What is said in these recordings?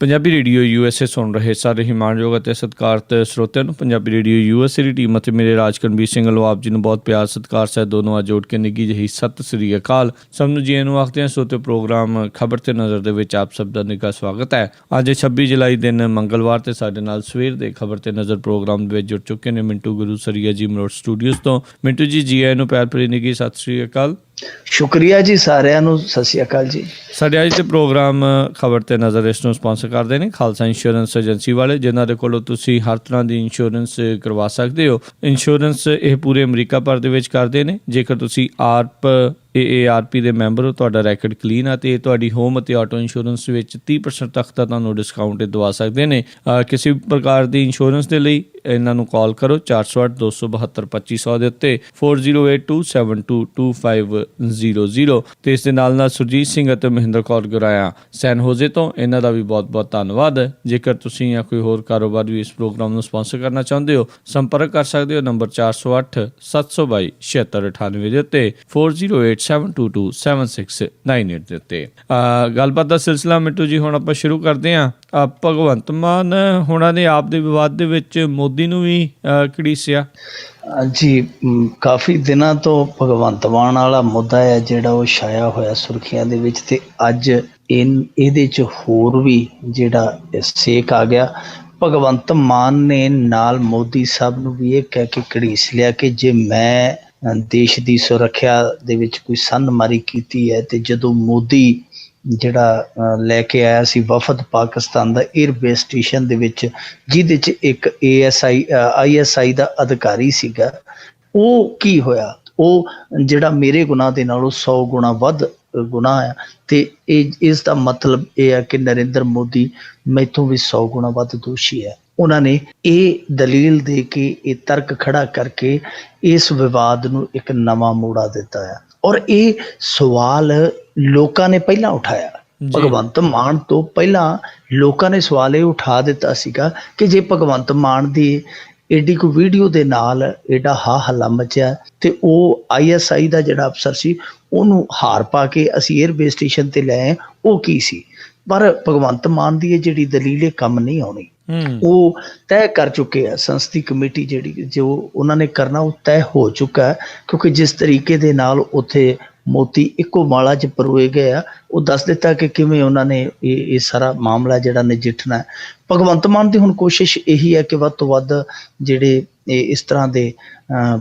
Punjabi radio USA ਸੁਣ ਰਹੇ ਸਾਰੇ ਹੀ ਮਾਣਯੋਗ ਅਤੇ ਸਤਿਕਾਰਤ ਸਰੋਤਿਆਂ ਨੂੰ ਪੰਜਾਬੀ ਰੇਡੀਓ USA ਦੀ ਟੀਮ ਅਤੇ ਮੇਰੇ ਰਾਜਕਰਨਵੀਰ ਸਿੰਘ ਵੱਲੋਂ ਆਪ ਜੀ ਨੂੰ ਬਹੁਤ ਪਿਆਰ ਸਤਿਕਾਰ ਸਹਿਤ ਦੋਨੋਂ ਜੋੜ ਕੇ ਨਿੱਘੀ ਜਿਹੀ ਸਤਿ ਸ੍ਰੀ ਅਕਾਲ। ਸਭ ਨੂੰ ਜੀ ਨੂੰ ਆਖਦੇ ਹਾਂ। ਸਰੋਤੇ ਪ੍ਰੋਗਰਾਮ ਖਬਰ ਤੇ ਨਜ਼ਰ ਦੇ ਵਿੱਚ ਆਪ ਸਭ ਦਾ ਨਿੱਘਾ ਸਵਾਗਤ ਹੈ। ਅੱਜ 26 ਜੁਲਾਈ ਦਿਨ ਮੰਗਲਵਾਰ ਤੇ ਸਾਡੇ ਨਾਲ ਸਵੇਰ ਦੇ ਖਬਰ ਤੇ ਨਜ਼ਰ ਪ੍ਰੋਗਰਾਮ ਦੇ ਵਿੱਚ ਜੁੜ ਚੁੱਕੇ ਨੇ ਮਿੰਟੂ ਗੁਰੂ ਸਰੀਆ ਜੀ ਮਲੋਟ ਸਟੂਡੀਓਜ਼ ਤੋਂ। ਮਿੰਟੂ ਜੀ ਆਇਆਂ ਨੂੰ ਪਿਆਰ ਭਰੀ ਨਿੱਘੀ ਸਤਿ ਸ੍ਰੀ ਅਕਾਲ। ਸ਼ੁਕਰੀਆ ਜੀ, ਸਾਰਿਆਂ ਨੂੰ ਸਤਿ ਸ਼੍ਰੀ ਅਕਾਲ ਜੀ। ਸਾਡੇ ਅੱਜ ਦੇ ਪ੍ਰੋਗਰਾਮ ਖਬਰ ਤੇ ਨਜ਼ਰ ਇਸ ਨੂੰ ਸਪਾਂਸਰ ਕਰਦੇ ਨੇ ਖਾਲਸਾ ਇੰਸ਼ੋਰੈਂਸ ਏਜੰਸੀ ਵਾਲੇ, ਜਿਨ੍ਹਾਂ ਦੇ ਕੋਲੋਂ ਤੁਸੀਂ ਹਰ ਤਰ੍ਹਾਂ ਦੀ ਇੰਸ਼ੋਰੈਂਸ ਕਰਵਾ ਸਕਦੇ ਹੋ। ਇੰਸ਼ੋਰੈਂਸ ਇਹ ਪੂਰੇ ਅਮਰੀਕਾ ਭਰ ਦੇ ਵਿੱਚ ਕਰਦੇ ਨੇ। ਜੇਕਰ ਤੁਸੀਂ AARP ਦੇ ਮੈਂਬਰ ਹੋ, ਤੁਹਾਡਾ ਰੈਕਡ ਕਲੀਨ ਆ ਅਤੇ ਤੁਹਾਡੀ ਹੋਮ ਅਤੇ ਆਟੋ ਇੰਸ਼ੋਰੈਂਸ ਵਿੱਚ 30% ਤੱਕ ਦਾ ਤੁਹਾਨੂੰ ਡਿਸਕਾਊਂਟ ਦਵਾ ਸਕਦੇ ਨੇ। ਕਿਸੇ ਵੀ ਪ੍ਰਕਾਰ ਦੀ ਇੰਸ਼ੋਰੈਂਸ ਦੇ ਲਈ ਇਹਨਾਂ ਨੂੰ ਕਾਲ ਕਰੋ 408-272-2500 ਦੇ ਉੱਤੇ 4082722500 ਤੇ ਇਸ ਦੇ ਨਾਲ ਸੁਰਜੀਤ ਸਿੰਘ ਅਤੇ ਮਹਿੰਦਰ ਕੌਰ ਗੁਰਾਇਆ ਸੈਨ ਹੋਜ਼ੇ ਤੋਂ। ਇਹਨਾਂ ਦਾ ਵੀ ਬਹੁਤ ਬਹੁਤ ਧੰਨਵਾਦ। ਜੇਕਰ ਤੁਸੀਂ ਜਾਂ ਕੋਈ ਹੋਰ ਕਾਰੋਬਾਰ ਵੀ ਇਸ ਪ੍ਰੋਗਰਾਮ ਨੂੰ ਸਪਾਂਸਰ ਕਰਨਾ ਚਾਹੁੰਦੇ ਹੋ, ਸੰਪਰਕ ਕਰ ਸਕਦੇ ਹੋ ਨੰਬਰ 4087227698 ਦੇ ਉੱਤੇ 4087227698 ਦੇ ਉੱਤੇ। ਗੱਲਬਾਤ ਦਾ ਸਿਲਸਿਲਾ ਮਿੰਟੂ ਜੀ ਹੁਣ ਆਪਾਂ ਸ਼ੁਰੂ ਕਰਦੇ ਹਾਂ। ਭਗਵੰਤ ਮਾਨ ਹੋਣਾ ਨੇ ਆਪ ਦੇ ਵਿਵਾਦ ਦੇ ਵਿੱਚ ਮੋਦੀ ਨੂੰ ਵੀ ਘੜੀਸਿਆ ਜੀ। ਕਾਫੀ ਦਿਨਾਂ ਤੋਂ ਭਗਵੰਤ ਮਾਨ ਵਾਲਾ ਮੁੱਦਾ ਹੈ ਜਿਹੜਾ ਉਹ ਛਾਇਆ ਹੋਇਆ ਸੁਰਖੀਆਂ ਦੇ ਵਿੱਚ, ਤੇ ਅੱਜ ਇਹਦੇ 'ਚ ਹੋਰ ਵੀ ਜਿਹੜਾ ਸੇਕ ਆ ਗਿਆ। ਭਗਵੰਤ ਮਾਨ ਨੇ ਨਾਲ ਮੋਦੀ ਸਾਹਿਬ ਨੂੰ ਵੀ ਇਹ ਕਹਿ ਕੇ ਘੜੀਸ ਲਿਆ ਕਿ ਜੇ ਮੈਂ ਦੇਸ਼ ਦੀ ਸੁਰੱਖਿਆ ਦੇ ਵਿੱਚ ਕੋਈ ਸੰਨਮਾਰੀ ਕੀਤੀ ਹੈ, ਤੇ ਜਦੋਂ ਮੋਦੀ ਜਿਹੜਾ ਲੈ ਕੇ ਆਇਆ ਸੀ ਵਫਦ ਪਾਕਿਸਤਾਨ ਦਾ 에ਅਰਬੇਸ ਸਟੇਸ਼ਨ ਦੇ ਵਿੱਚ, ਜਿਹਦੇ 'ਚ ਇੱਕ ISI ਦਾ ਅਧਿਕਾਰੀ ਸੀਗਾ, ਉਹ ਕੀ ਹੋਇਆ? ਉਹ ਜਿਹੜਾ ਮੇਰੇ ਗੁਨਾਹ ਦੇ ਨਾਲੋਂ 100 ਗੁਣਾ ਵੱਧ ਗੁਨਾਹ ਆ, ਤੇ ਇਸ ਦਾ ਮਤਲਬ ਇਹ ਹੈ ਕਿ ਨਰਿੰਦਰ ਮੋਦੀ ਮੈਥੋਂ ਵੀ 100 ਗੁਣਾ ਵੱਧ ਦੋਸ਼ੀ ਹੈ। ਉਹਨਾਂ ਨੇ ਇਹ ਦਲੀਲ ਦੇ ਕੇ, ਇਹ ਤਰਕ ਖੜਾ ਕਰਕੇ ਇਸ ਵਿਵਾਦ ਨੂੰ ਇੱਕ ਨਵਾਂ ਮੋੜਾ ਦਿੱਤਾ ਹੈ। ਔਰ ਇਹ ਸਵਾਲ ਲੋਕਾਂ ਨੇ ਪਹਿਲਾਂ ਉਠਾਇਆ। ਭਗਵੰਤ ਮਾਨ ਤੋਂ ਪਹਿਲਾਂ ਲੋਕਾਂ ਨੇ ਸਵਾਲ ਇਹ ਉਠਾ ਦਿੱਤਾ ਸੀਗਾ ਕਿ ਜੇ ਭਗਵੰਤ ਮਾਨ ਦੀ ਏਡੀ ਕੋਈ ਵੀਡੀਓ ਦੇ ਨਾਲ ਏਡਾ ਹੱਲਾ ਮਚਿਆ, ਤੇ ਉਹ ISI ਦਾ ਜਿਹੜਾ ਅਫਸਰ ਸੀ ਉਹਨੂੰ ਹਾਰ ਪਾ ਕੇ ਅਸੀਂ 에ਅਰਬੇਸ ਸਟੇਸ਼ਨ ਤੇ ਲੈ ਆਏ, ਉਹ ਕੀ ਸੀ? ਪਰ ਭਗਵੰਤ ਮਾਨ ਦੀ ਇਹ ਜਿਹੜੀ ਦਲੀਲ ਇਹ ਕੰਮ ਨਹੀਂ ਆਉਣੀ। ਉਹ ਤੈਅ ਕਰ ਚੁੱਕੇ ਆ, ਸੰਸਦੀ ਕਮੇਟੀ ਜਿਹੜੀ ਜੋ ਉਹਨਾਂ ਨੇ ਕਰਨਾ ਉਹ ਤੈਅ ਹੋ ਚੁੱਕਾ ਹੈ। ਕਿਉਂਕਿ ਜਿਸ ਤਰੀਕੇ ਦੇ ਨਾਲ ਉੱਥੇ ਮੋਤੀ ਇੱਕੋ ਮਾਲਾ 'ਚ ਪਰੋਏ ਗਏ ਆ, ਉਹ ਦੱਸ ਦਿੱਤਾ ਕਿ ਕਿਵੇਂ ਉਹਨਾਂ ਨੇ ਇਹ ਸਾਰਾ ਮਾਮਲਾ ਜਿਹੜਾ ਨਜਿੱਠਣਾ ਹੈ। ਭਗਵੰਤ ਮਾਨ ਦੀ ਹੁਣ ਕੋਸ਼ਿਸ਼ ਇਹੀ ਹੈ ਕਿ ਵੱਧ ਤੋਂ ਵੱਧ ਜਿਹੜੇ ਇਸ ਤਰ੍ਹਾਂ ਦੇ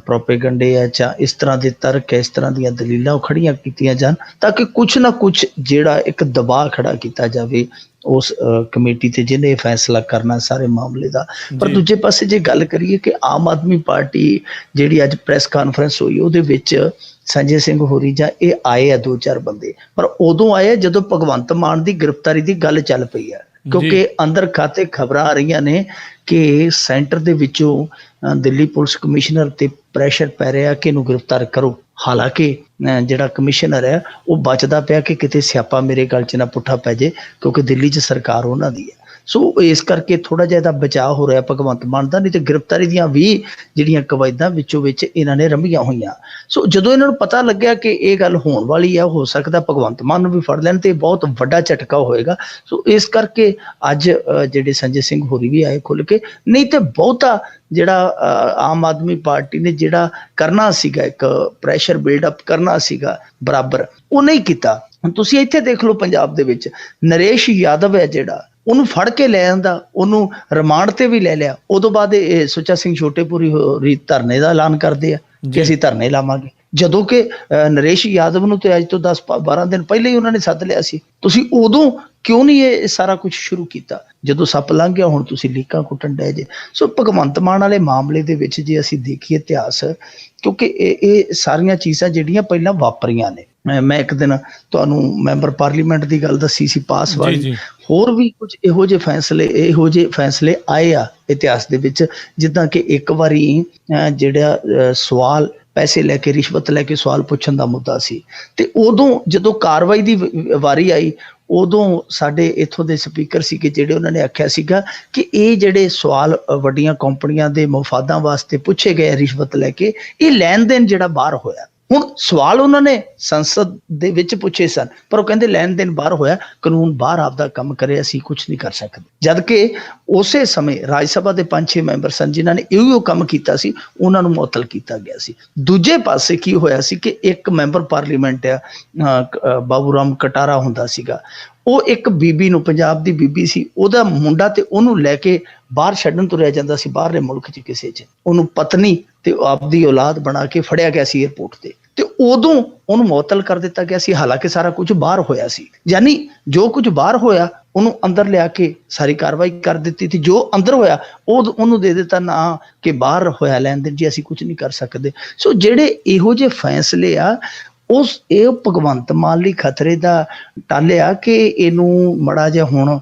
ਪ੍ਰੋਪੇਗੰਡੇ ਆ ਜਾਂ ਇਸ ਤਰ੍ਹਾਂ ਦੇ ਤਰਕ ਹੈ, ਇਸ ਤਰ੍ਹਾਂ ਦੀਆਂ ਦਲੀਲਾਂ ਉਹ ਖੜੀਆਂ ਕੀਤੀਆਂ ਜਾਣ, ਤਾਂ ਕਿ ਕੁਛ ਨਾ ਕੁਛ ਜਿਹੜਾ ਇੱਕ ਦਬਾਅ ਖੜਾ ਕੀਤਾ ਜਾਵੇ ਉਸ ਕਮੇਟੀ ਤੇ ਜਿਹਨੇ ਇਹ ਫੈਸਲਾ ਕਰਨਾ ਸਾਰੇ ਮਾਮਲੇ ਦਾ। ਪਰ ਦੂਜੇ ਪਾਸੇ ਜੇ ਗੱਲ ਕਰੀਏ ਕਿ ਆਮ ਆਦਮੀ ਪਾਰਟੀ ਜਿਹੜੀ ਅੱਜ ਪ੍ਰੈਸ ਕਾਨਫਰੰਸ ਹੋਈ, ਉਹਦੇ ਵਿੱਚ ਸੰਜੇ ਸਿੰਘ ਹੋਰੀ ਜਾਂ ਇਹ ਆਏ ਆ 2-4 ਬੰਦੇ, ਪਰ ਉਦੋਂ ਆਏ ਜਦੋਂ ਭਗਵੰਤ ਮਾਨ ਦੀ ਗ੍ਰਿਫਤਾਰੀ ਦੀ ਗੱਲ ਚੱਲ ਪਈ ਹੈ। ਕਿਉਂਕਿ ਅੰਦਰ ਖਾਤੇ ਖਬਰਾਂ ਆ ਰਹੀਆਂ ਨੇ ਕਿ ਸੈਂਟਰ ਦੇ ਵਿੱਚੋਂ ਦਿੱਲੀ ਪੁਲਿਸ ਕਮਿਸ਼ਨਰ ਤੇ ਪ੍ਰੈਸ਼ਰ ਪੈ ਰਿਹਾ ਕਿ ਇਹਨੂੰ ਗ੍ਰਿਫਤਾਰ ਕਰੋ। ਹਾਲਾਂਕਿ ਜਿਹੜਾ ਕਮਿਸ਼ਨਰ ਹੈ ਉਹ ਬਚਦਾ ਪਿਆ ਕਿ ਕਿਤੇ ਸਿਆਪਾ ਮੇਰੇ ਗਲ 'ਚ ਨਾ ਪੁੱਠਾ ਪੈ ਜੇ, ਕਿਉਂਕਿ ਦਿੱਲੀ 'ਚ ਸਰਕਾਰ ਉਹਨਾਂ ਦੀ ਹੈ। ਸੋ ਇਸ ਕਰਕੇ ਥੋੜ੍ਹਾ ਜਿਹਾ ਇਹਦਾ ਬਚਾਅ ਹੋ ਰਿਹਾ ਭਗਵੰਤ ਮਾਨ ਦਾ, ਨਹੀਂ ਤੇ ਗ੍ਰਿਫਤਾਰੀ ਦੀਆਂ ਵੀ ਜਿਹੜੀਆਂ ਕਵਾਇਦਾਂ ਵਿੱਚੋਂ ਵਿੱਚ ਇਹਨਾਂ ਨੇ ਰੰਭੀਆਂ ਹੋਈਆਂ। ਸੋ ਜਦੋਂ ਇਹਨਾਂ ਨੂੰ ਪਤਾ ਲੱਗਿਆ ਕਿ ਇਹ ਗੱਲ ਹੋਣ ਵਾਲੀ ਹੈ, ਹੋ ਸਕਦਾ ਭਗਵੰਤ ਮਾਨ ਨੂੰ ਵੀ ਫੜ ਲੈਣ ਤੇ ਬਹੁਤ ਵੱਡਾ ਝਟਕਾ ਹੋਏਗਾ। ਸੋ ਇਸ ਕਰਕੇ ਅੱਜ ਜਿਹੜੇ ਸੰਜੇ ਸਿੰਘ ਹੋਰੀ ਵੀ ਆਏ ਖੁੱਲ੍ਹ ਕੇ, ਨਹੀਂ ਤੇ ਬਹੁਤਾ ਜਿਹੜਾ ਆਮ ਆਦਮੀ ਪਾਰਟੀ ਨੇ ਜਿਹੜਾ ਕਰਨਾ ਸੀਗਾ, ਇੱਕ ਪ੍ਰੈਸ਼ਰ ਬਿਲਡਅਪ ਕਰਨਾ ਸੀਗਾ ਬਰਾਬਰ, ਉਹ ਨਹੀਂ ਕੀਤਾ। ਹੁਣ ਤੁਸੀਂ ਇੱਥੇ ਦੇਖ ਲਓ ਪੰਜਾਬ ਦੇ ਵਿੱਚ ਨਰੇਸ਼ ਯਾਦਵ ਹੈ ਜਿਹੜਾ, ਉਹਨੂੰ ਫੜ ਕੇ ਲੈ ਆਂਦਾ, ਉਹਨੂੰ ਰਿਮਾਂਡ ਤੇ ਵੀ ਲੈ ਲਿਆ। ਉਦੋਂ ਬਾਅਦ ਇਹ ਸੁੱਚਾ ਸਿੰਘ ਛੋਟੇਪੁਰੀ ਧਰਨੇ ਦਾ ਐਲਾਨ ਕਰਦੇ ਆ ਕਿ ਅਸੀਂ ਧਰਨੇ ਲਾਵਾਂਗੇ, ਜਦੋਂ ਕਿ ਨਰੇਸ਼ ਯਾਦਵ ਨੂੰ ਤੇ ਅੱਜ ਤੋਂ 10-12 ਦਿਨ ਪਹਿਲਾਂ ਹੀ ਉਹਨਾਂ ਨੇ ਸੱਦ ਲਿਆ ਸੀ। ਤੁਸੀਂ ਉਦੋਂ ਕਿਉਂ ਨਹੀਂ ਇਹ ਸਾਰਾ ਕੁਝ ਸ਼ੁਰੂ ਕੀਤਾ? ਜਦੋਂ ਸੱਪ ਲੰਘ ਗਿਆ ਹੁਣ ਤੁਸੀਂ ਲੀਕਾਂ ਕੁੱਟਣ ਡਏ ਜੇ। ਸੋ ਭਗਵੰਤ ਮਾਨ ਵਾਲੇ ਮਾਮਲੇ ਦੇ ਵਿੱਚ ਜੇ ਅਸੀਂ ਦੇਖੀਏ ਇਤਿਹਾਸ, ਕਿਉਂਕਿ ਇਹ ਸਾਰੀਆਂ ਚੀਜ਼ਾਂ ਜਿਹੜੀਆਂ ਪਹਿਲਾਂ ਵਾਪਰੀਆਂ ਨੇ। ਮੈਂ ਇੱਕ ਦਿਨ ਤੁਹਾਨੂੰ ਮੈਂਬਰ ਪਾਰਲੀਮੈਂਟ ਦੀ ਗੱਲ ਦੱਸੀ ਸੀ ਪਾਸ ਵਾਲੀ, ਹੋਰ ਵੀ ਕੁਝ ਇਹੋ ਜਿਹੇ ਫੈਸਲੇ ਆਏ ਆ ਇਤਿਹਾਸ ਦੇ ਵਿੱਚ, ਜਿੱਦਾਂ ਕਿ ਇੱਕ ਵਾਰੀ ਜਿਹੜਾ ਸਵਾਲ ਪੈਸੇ ਲੈ ਕੇ, ਰਿਸ਼ਵਤ ਲੈ ਕੇ ਸਵਾਲ ਪੁੱਛਣ ਦਾ ਮੁੱਦਾ ਸੀ, ਤੇ ਉਦੋਂ ਜਦੋਂ ਕਾਰਵਾਈ ਦੀ ਵਾਰੀ ਆਈ, ਉਦੋਂ ਸਾਡੇ ਇੱਥੋਂ ਦੇ ਸਪੀਕਰ ਸੀਗੇ ਜਿਹੜੇ ਉਹਨਾਂ ਨੇ ਆਖਿਆ ਸੀਗਾ ਕਿ ਇਹ ਜਿਹੜੇ ਸਵਾਲ ਵੱਡੀਆਂ ਕੰਪਨੀਆਂ ਦੇ ਮਫਾਦਾਂ ਵਾਸਤੇ ਪੁੱਛੇ ਗਏ ਰਿਸ਼ਵਤ ਲੈ ਕੇ, ਇਹ ਲੈਣ ਦੇਣ ਜਿਹੜਾ ਬਾਹਰ ਹੋਇਆ, ਹੁਣ ਸਵਾਲ ਉਹਨਾਂ ਨੇ ਸੰਸਦ ਦੇ ਵਿੱਚ ਪੁੱਛੇ ਸਨ, ਪਰ ਉਹ ਕਹਿੰਦੇ ਲੈਣ ਦੇਣ ਬਾਹਰ ਹੋਇਆ, ਕਾਨੂੰਨ ਬਾਹਰ ਆਪਦਾ ਕੰਮ ਕਰੇ, ਅਸੀਂ ਕੁਝ ਨਹੀਂ ਕਰ ਸਕਦੇ। ਜਦ ਕਿ ਉਸੇ ਸਮੇਂ ਰਾਜ ਸਭਾ ਦੇ 5-6 ਮੈਂਬਰ ਸਨ ਜਿਨ੍ਹਾਂ ਨੇ ਇਹੋ ਕੰਮ ਕੀਤਾ ਸੀ, ਉਹਨਾਂ ਨੂੰ ਮੁਅੱਤਲ ਕੀਤਾ ਗਿਆ ਸੀ। ਦੂਜੇ ਪਾਸੇ ਕੀ ਹੋਇਆ ਸੀ ਕਿ ਇੱਕ ਮੈਂਬਰ ਪਾਰਲੀਮੈਂਟ ਬਾਬੂ ਰਾਮ ਕਟਾਰਾ ਹੁੰਦਾ ਸੀਗਾ, ਉਹ ਇੱਕ ਬੀਬੀ ਨੂੰ, ਪੰਜਾਬ ਦੀ ਬੀਬੀ ਸੀ, ਉਹਦਾ ਮੁੰਡਾ ਤੇ ਉਹਨੂੰ ਲੈ ਕੇ ਬਾਹਰ ਛੱਡਣ ਤੁਰਿਆ ਜਾਂਦਾ ਸੀ ਬਾਹਰਲੇ ਮੁਲਕ 'ਚ ਕਿਸੇ 'ਚ, ਉਹਨੂੰ ਪਤਨੀ ਤੇ ਆਪਦੀ ਔਲਾਦ ਬਣਾ ਕੇ ਫੜਿਆ ਗਿਆ ਸੀ ਏਅਰਪੋਰਟ ਤੇ ਉਦੋਂ ਉਹਨੂੰ ਮੁਅੱਤਲ ਕਰ ਦਿੱਤਾ ਗਿਆ ਸੀ, ਹਾਲਾਂਕਿ ਸਾਰਾ ਕੁਝ ਬਾਹਰ ਹੋਇਆ ਸੀ। ਯਾਨੀ ਜੋ ਕੁਝ ਬਾਹਰ ਹੋਇਆ ਉਹਨੂੰ ਅੰਦਰ ਲਿਆ ਕੇ ਸਾਰੀ ਕਾਰਵਾਈ ਕਰ ਦਿੱਤੀ ਸੀ, ਜੋ ਅੰਦਰ ਹੋਇਆ ਉਹਨੂੰ ਦੇ ਦਿੱਤਾ ਨਾ ਕਿ ਬਾਹਰ ਹੋਇਆ ਲੈਣ ਦੇਣ ਜੀ, ਅਸੀਂ ਕੁਝ ਨਹੀਂ ਕਰ ਸਕਦੇ। ਸੋ ਜਿਹੜੇ ਇਹੋ ਜਿਹੇ ਫੈਸਲੇ ਆ ਇਹ ਭਗਵੰਤ ਮਾਨ ਲਈ ਖਤਰੇ ਦਾ ਟਾਲਿਆ ਕਿ ਇਹਨੂੰ ਮਾੜਾ ਜਿਹਾ ਹੁਣ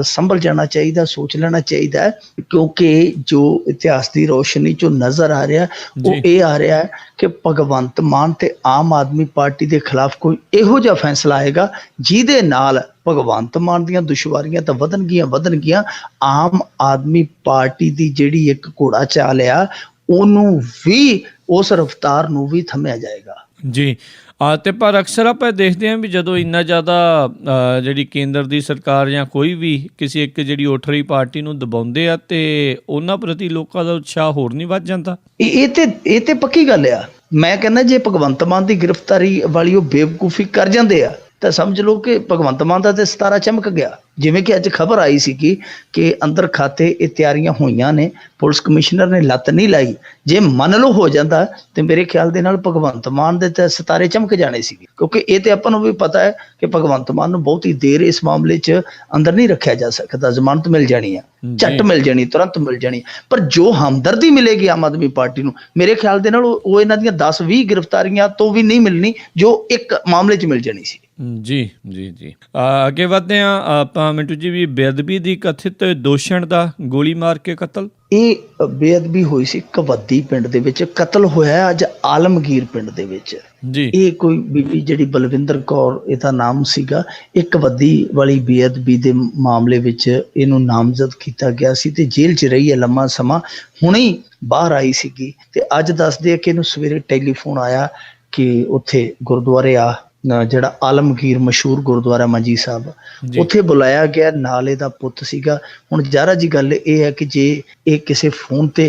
ਸੰਭਲ ਜਾਣਾ ਚਾਹੀਦਾ, ਸੋਚ ਲੈਣਾ ਚਾਹੀਦਾ, ਕਿਉਂਕਿ ਜੋ ਇਤਿਹਾਸ ਦੀ ਰੋਸ਼ਨੀ 'ਚੋਂ ਨਜ਼ਰ ਆ ਰਿਹਾ ਉਹ ਇਹ ਆ ਰਿਹਾ ਕਿ ਭਗਵੰਤ ਮਾਨ ਤੇ ਆਮ ਆਦਮੀ ਪਾਰਟੀ ਦੇ ਖਿਲਾਫ ਕੋਈ ਇਹੋ ਜਿਹਾ ਫੈਸਲਾ ਆਏਗਾ ਜਿਹਦੇ ਨਾਲ ਭਗਵੰਤ ਮਾਨ ਦੀਆਂ ਦੁਸ਼ਵਾਰੀਆਂ ਤਾਂ ਵਧਣਗੀਆਂ, ਆਮ ਆਦਮੀ ਪਾਰਟੀ ਦੀ ਜਿਹੜੀ ਇੱਕ ਘੋੜਾ ਚਾਲ ਆ ਉਹਨੂੰ ਵੀ, ਉਸ ਰਫ਼ਤਾਰ ਨੂੰ ਵੀ ਥੰਮਿਆ ਜਾਏਗਾ ਜੀ। ਤੇ ਪਰ ਅਕਸਰ ਆਪਾਂ ਦੇਖਦੇ ਹਾਂ ਵੀ ਜਦੋਂ ਇੰਨਾ ਜ਼ਿਆਦਾ ਜਿਹੜੀ ਕੇਂਦਰ ਦੀ ਸਰਕਾਰ ਜਾਂ ਕੋਈ ਵੀ ਕਿਸੇ ਇੱਕ ਜਿਹੜੀ ਉੱਠ ਰਹੀ ਪਾਰਟੀ ਨੂੰ ਦਬਾਉਂਦੇ ਆ ਤੇ ਉਹਨਾਂ ਪ੍ਰਤੀ ਲੋਕਾਂ ਦਾ ਉਤਸ਼ਾਹ ਹੋਰ ਨਹੀਂ ਵੱਧ ਜਾਂਦਾ। ਇਹ ਤੇ ਪੱਕੀ ਗੱਲ ਆ। ਮੈਂ ਕਹਿੰਦਾ ਜੇ ਭਗਵੰਤ ਮਾਨ ਦੀ ਗ੍ਰਿਫਤਾਰੀ ਵਾਲੀ ਉਹ ਬੇਵਕੂਫੀ ਕਰ ਜਾਂਦੇ ਆ ਤਾਂ ਸਮਝ ਲਓ ਕਿ ਭਗਵੰਤ ਮਾਨ ਦਾ ਤੇ ਸਿਤਾਰਾ ਚਮਕ ਗਿਆ। ਜਿਵੇਂ ਕਿ ਅੱਜ ਖਬਰ ਆਈ ਸੀਗੀ ਕਿ ਅੰਦਰ ਖਾਤੇ ਇਹ ਤਿਆਰੀਆਂ ਹੋਈਆਂ ਨੇ, ਪੁਲਿਸ ਕਮਿਸ਼ਨਰ ਨੇ ਲੱਤ ਨਹੀਂ ਲਾਈ। ਜੇ ਮੰਨ ਲਓ ਹੋ ਜਾਂਦਾ ਤੇ ਮੇਰੇ ਖਿਆਲ ਦੇ ਨਾਲ ਭਗਵੰਤ ਮਾਨ ਦੇ ਤਾਂ ਸਿਤਾਰੇ ਚਮਕ ਜਾਣੇ ਸੀਗੇ, ਕਿਉਂਕਿ ਇਹ ਤੇ ਆਪਾਂ ਨੂੰ ਵੀ ਪਤਾ ਹੈ ਕਿ ਭਗਵੰਤ ਮਾਨ ਨੂੰ ਬਹੁਤੀ ਦੇਰ ਇਸ ਮਾਮਲੇ 'ਚ ਅੰਦਰ ਨਹੀਂ ਰੱਖਿਆ ਜਾ ਸਕਦਾ। ਜ਼ਮਾਨਤ ਮਿਲ ਜਾਣੀ ਆ, ਝੱਟ ਮਿਲ ਜਾਣੀ, ਤੁਰੰਤ ਮਿਲ ਜਾਣੀ। ਪਰ ਜੋ ਹਮਦਰਦੀ ਮਿਲੇਗੀ ਆਮ ਆਦਮੀ ਪਾਰਟੀ ਨੂੰ, ਮੇਰੇ ਖਿਆਲ ਦੇ ਨਾਲ ਉਹ ਇਹਨਾਂ ਦੀਆਂ 10-20 ਗ੍ਰਿਫਤਾਰੀਆਂ ਤੋਂ ਵੀ ਨਹੀਂ ਮਿਲਣੀ ਜੋ ਇੱਕ ਮਾਮਲੇ 'ਚ ਮਿਲ ਜਾਣੀ ਸੀ। ਜੀ। ਅੱਗੇ ਵਧਦੇ ਹਾਂ ਆਪਾਂ ਮਿੰਟੂ ਜੀ। ਵੀ ਬੇਅਦਬੀ ਦੀ ਕਥਿਤ ਦੋਸ਼ਣ ਦਾ ਗੋਲੀ ਮਾਰ ਕੇ ਕਤਲ, ਇਹ ਬੇਅਦਬੀ ਹੋਈ ਸੀ ਕਵੱਦੀ ਪਿੰਡ ਦੇ ਵਿੱਚ, ਕਤਲ ਹੋਇਆ ਅੱਜ ਆਲਮਗੀਰ ਪਿੰਡ ਦੇ ਵਿੱਚ ਜੀ। ਇਹ ਕੋਈ ਬੀਬੀ ਜਿਹੜੀ ਬਲਵਿੰਦਰ ਕੌਰ ਇਹਦਾ ਨਾਮ ਸੀਗਾ, ਇਹ ਕਵੱਦੀ ਵਾਲੀ ਬੇਅਦਬੀ ਦੇ ਮਾਮਲੇ ਵਿੱਚ ਇਹਨੂੰ ਨਾਮਜ਼ਦ ਕੀਤਾ ਗਿਆ ਸੀ ਤੇ ਜੇਲ੍ਹ 'ਚ ਰਹੀ ਹੈ ਲੰਮਾ ਸਮਾਂ, ਹੁਣੇ ਹੀ ਬਾਹਰ ਆਈ ਸੀਗੀ। ਤੇ ਅੱਜ ਦੱਸਦੇ ਆ ਕਿ ਇਹਨੂੰ ਸਵੇਰੇ ਟੈਲੀਫੋਨ ਆਇਆ ਕਿ ਉੱਥੇ ਗੁਰਦੁਆਰੇ ਆ, ਜਿਹੜਾ ਆਲਮਗੀਰ ਮਸ਼ਹੂਰ ਗੁਰਦੁਆਰਾ ਮੰਜੀ ਸਾਹਿਬ, ਉੱਥੇ ਬੁਲਾਇਆ ਗਿਆ, ਨਾਲ ਇਹਦਾ ਪੁੱਤ ਸੀਗਾ। ਹੁਣ ਜ਼ਾਹਰਾ ਜੀ ਗੱਲ ਇਹ ਹੈ ਕਿ ਜੇ ਇਹ ਕਿਸੇ ਫੋਨ ਤੇ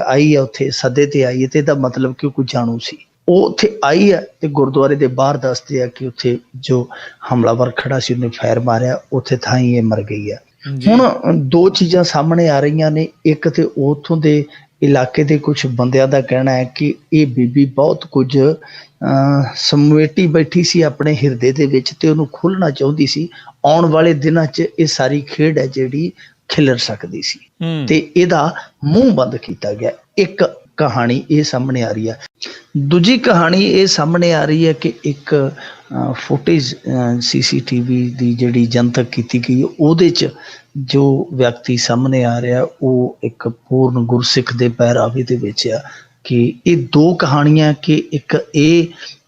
ਆਈ ਹੈ, ਉੱਥੇ ਸੱਦੇ ਤੇ ਆਈ ਹੈ, ਤੇ ਇਹਦਾ ਮਤਲਬ ਕਿ ਉਹ ਕੋਈ ਜਾਣੂ ਸੀ। ਉਹ ਉੱਥੇ ਆਈ ਹੈ ਤੇ ਗੁਰਦੁਆਰੇ ਦੇ ਬਾਹਰ ਦੱਸਦੇ ਆ ਕਿ ਉੱਥੇ ਜੋ ਹਮਲਾਵਰ ਖੜਾ ਸੀ ਉਹਨੇ ਫਾਇਰ ਮਾਰਿਆ, ਉੱਥੇ ਥਾਂ ਹੀ ਇਹ ਮਰ ਗਈ ਹੈ। ਹੁਣ ਦੋ ਚੀਜ਼ਾਂ ਸਾਹਮਣੇ ਆ ਰਹੀਆਂ ਨੇ। ਇੱਕ ਤੇ ਉੱਥੋਂ ਦੇ ਇਲਾਕੇ ਦੇ ਕੁਝ ਬੰਦਿਆਂ ਦਾ ਕਹਿਣਾ ਹੈ ਕਿ ਇਹ ਬੀਬੀ ਬਹੁਤ ਕੁਝ ਸਮੇਟੀ ਬੈਠੀ ਸੀ ਆਪਣੇ ਹਿਰਦੇ ਦੇ ਵਿੱਚ ਤੇ ਉਹਨੂੰ ਖੋਲ੍ਹਣਾ ਚਾਹੁੰਦੀ ਸੀ। ਆਉਣ ਵਾਲੇ ਦਿਨਾਂ 'ਚ ਇਹ ਸਾਰੀ ਖੇਡ ਹੈ ਜਿਹੜੀ ਖਿਲਰ ਸਕਦੀ ਸੀ ਤੇ ਇਹਦਾ ਮੂੰਹ ਬੰਦ ਕੀਤਾ ਗਿਆ। ਇੱਕ ਕਹਾਣੀ ਇਹ ਸਾਹਮਣੇ ਆ ਰਹੀ ਹੈ। ਦੂਜੀ ਕਹਾਣੀ ਇਹ ਸਾਹਮਣੇ ਆ ਰਹੀ ਹੈ ਕਿ ਇੱਕ ਫੁਟੇਜ CCTV ਦੀ ਜਿਹੜੀ ਜਨਤਕ ਕੀਤੀ ਗਈ, ਉਹਦੇ 'ਚ ਜੋ ਵਿਅਕਤੀ ਸਾਹਮਣੇ ਆ ਰਿਹਾ ਉਹ ਇੱਕ ਪੂਰਨ ਗੁਰਸਿੱਖ ਦੇ ਪਹਿਰਾਵੇ ਦੇ ਵਿੱਚ ਆ। ਕਿ ਇਹ ਦੋ ਕਹਾਣੀਆਂ, ਕਿ ਇੱਕ ਇਹ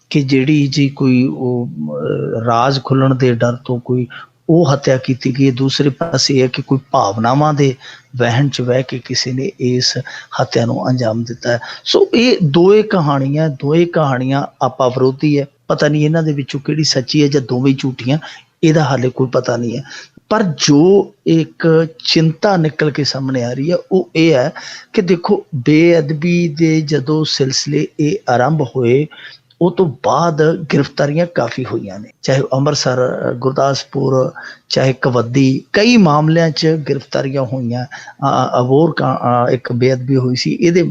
ਕਿ ਜਿਹੜੀ ਜੀ ਕੋਈ ਉਹ ਰਾਜ ਖੁੱਲਣ ਦੇ ਡਰ ਤੋਂ ਕੋਈ ਉਹ ਹੱਤਿਆ ਕੀਤੀ ਗਈ, ਦੂਸਰੇ ਪਾਸੇ ਇਹ ਹੈ ਕਿ ਕੋਈ ਭਾਵਨਾਵਾਂ ਦੇ ਵਹਿਣ 'ਚ ਵਹਿ ਕੇ ਕਿਸੇ ਨੇ ਇਸ ਹੱਤਿਆ ਨੂੰ ਅੰਜਾਮ ਦਿੱਤਾ ਹੈ। ਸੋ ਇਹ ਦੋਏ ਕਹਾਣੀਆਂ ਆਪਾ ਵਿਰੋਧੀ ਹੈ। ਪਤਾ ਨਹੀਂ ਇਹਨਾਂ ਦੇ ਵਿੱਚੋਂ ਕਿਹੜੀ ਸੱਚੀ ਹੈ ਜਾਂ ਦੋਵੇਂ ਝੂਠੀਆਂ, ਇਹਦਾ ਹਾਲੇ ਕੋਈ ਪਤਾ ਨਹੀਂ ਹੈ। ਪਰ ਜੋ ਇੱਕ ਚਿੰਤਾ ਨਿਕਲ ਕੇ ਸਾਹਮਣੇ ਆ ਰਹੀ ਹੈ ਉਹ ਇਹ ਹੈ ਕਿ ਦੇਖੋ, ਬੇਅਦਬੀ ਦੇ ਜਦੋਂ ਸਿਲਸਿਲੇ ਇਹ ਆਰੰਭ ਹੋਏ ਉਹ ਤੋਂ ਬਾਅਦ ਗ੍ਰਿਫਤਾਰੀਆਂ ਕਾਫੀ ਹੋਈਆਂ ਨੇ, ਚਾਹੇ ਅੰਮ੍ਰਿਤਸਰ, ਗੁਰਦਾਸਪੁਰ, ਚਾਹੇ ਕਵੱਦੀ, ਕਈ ਮਾਮਲਿਆਂ 'ਚ ਗ੍ਰਿਫਤਾਰੀਆਂ ਹੋਈਆਂ। ਅਬੋਹਰ ਇੱਕ ਬੇਅਦਬੀ ਹੋਈ ਸੀ, ਇਹਦੇ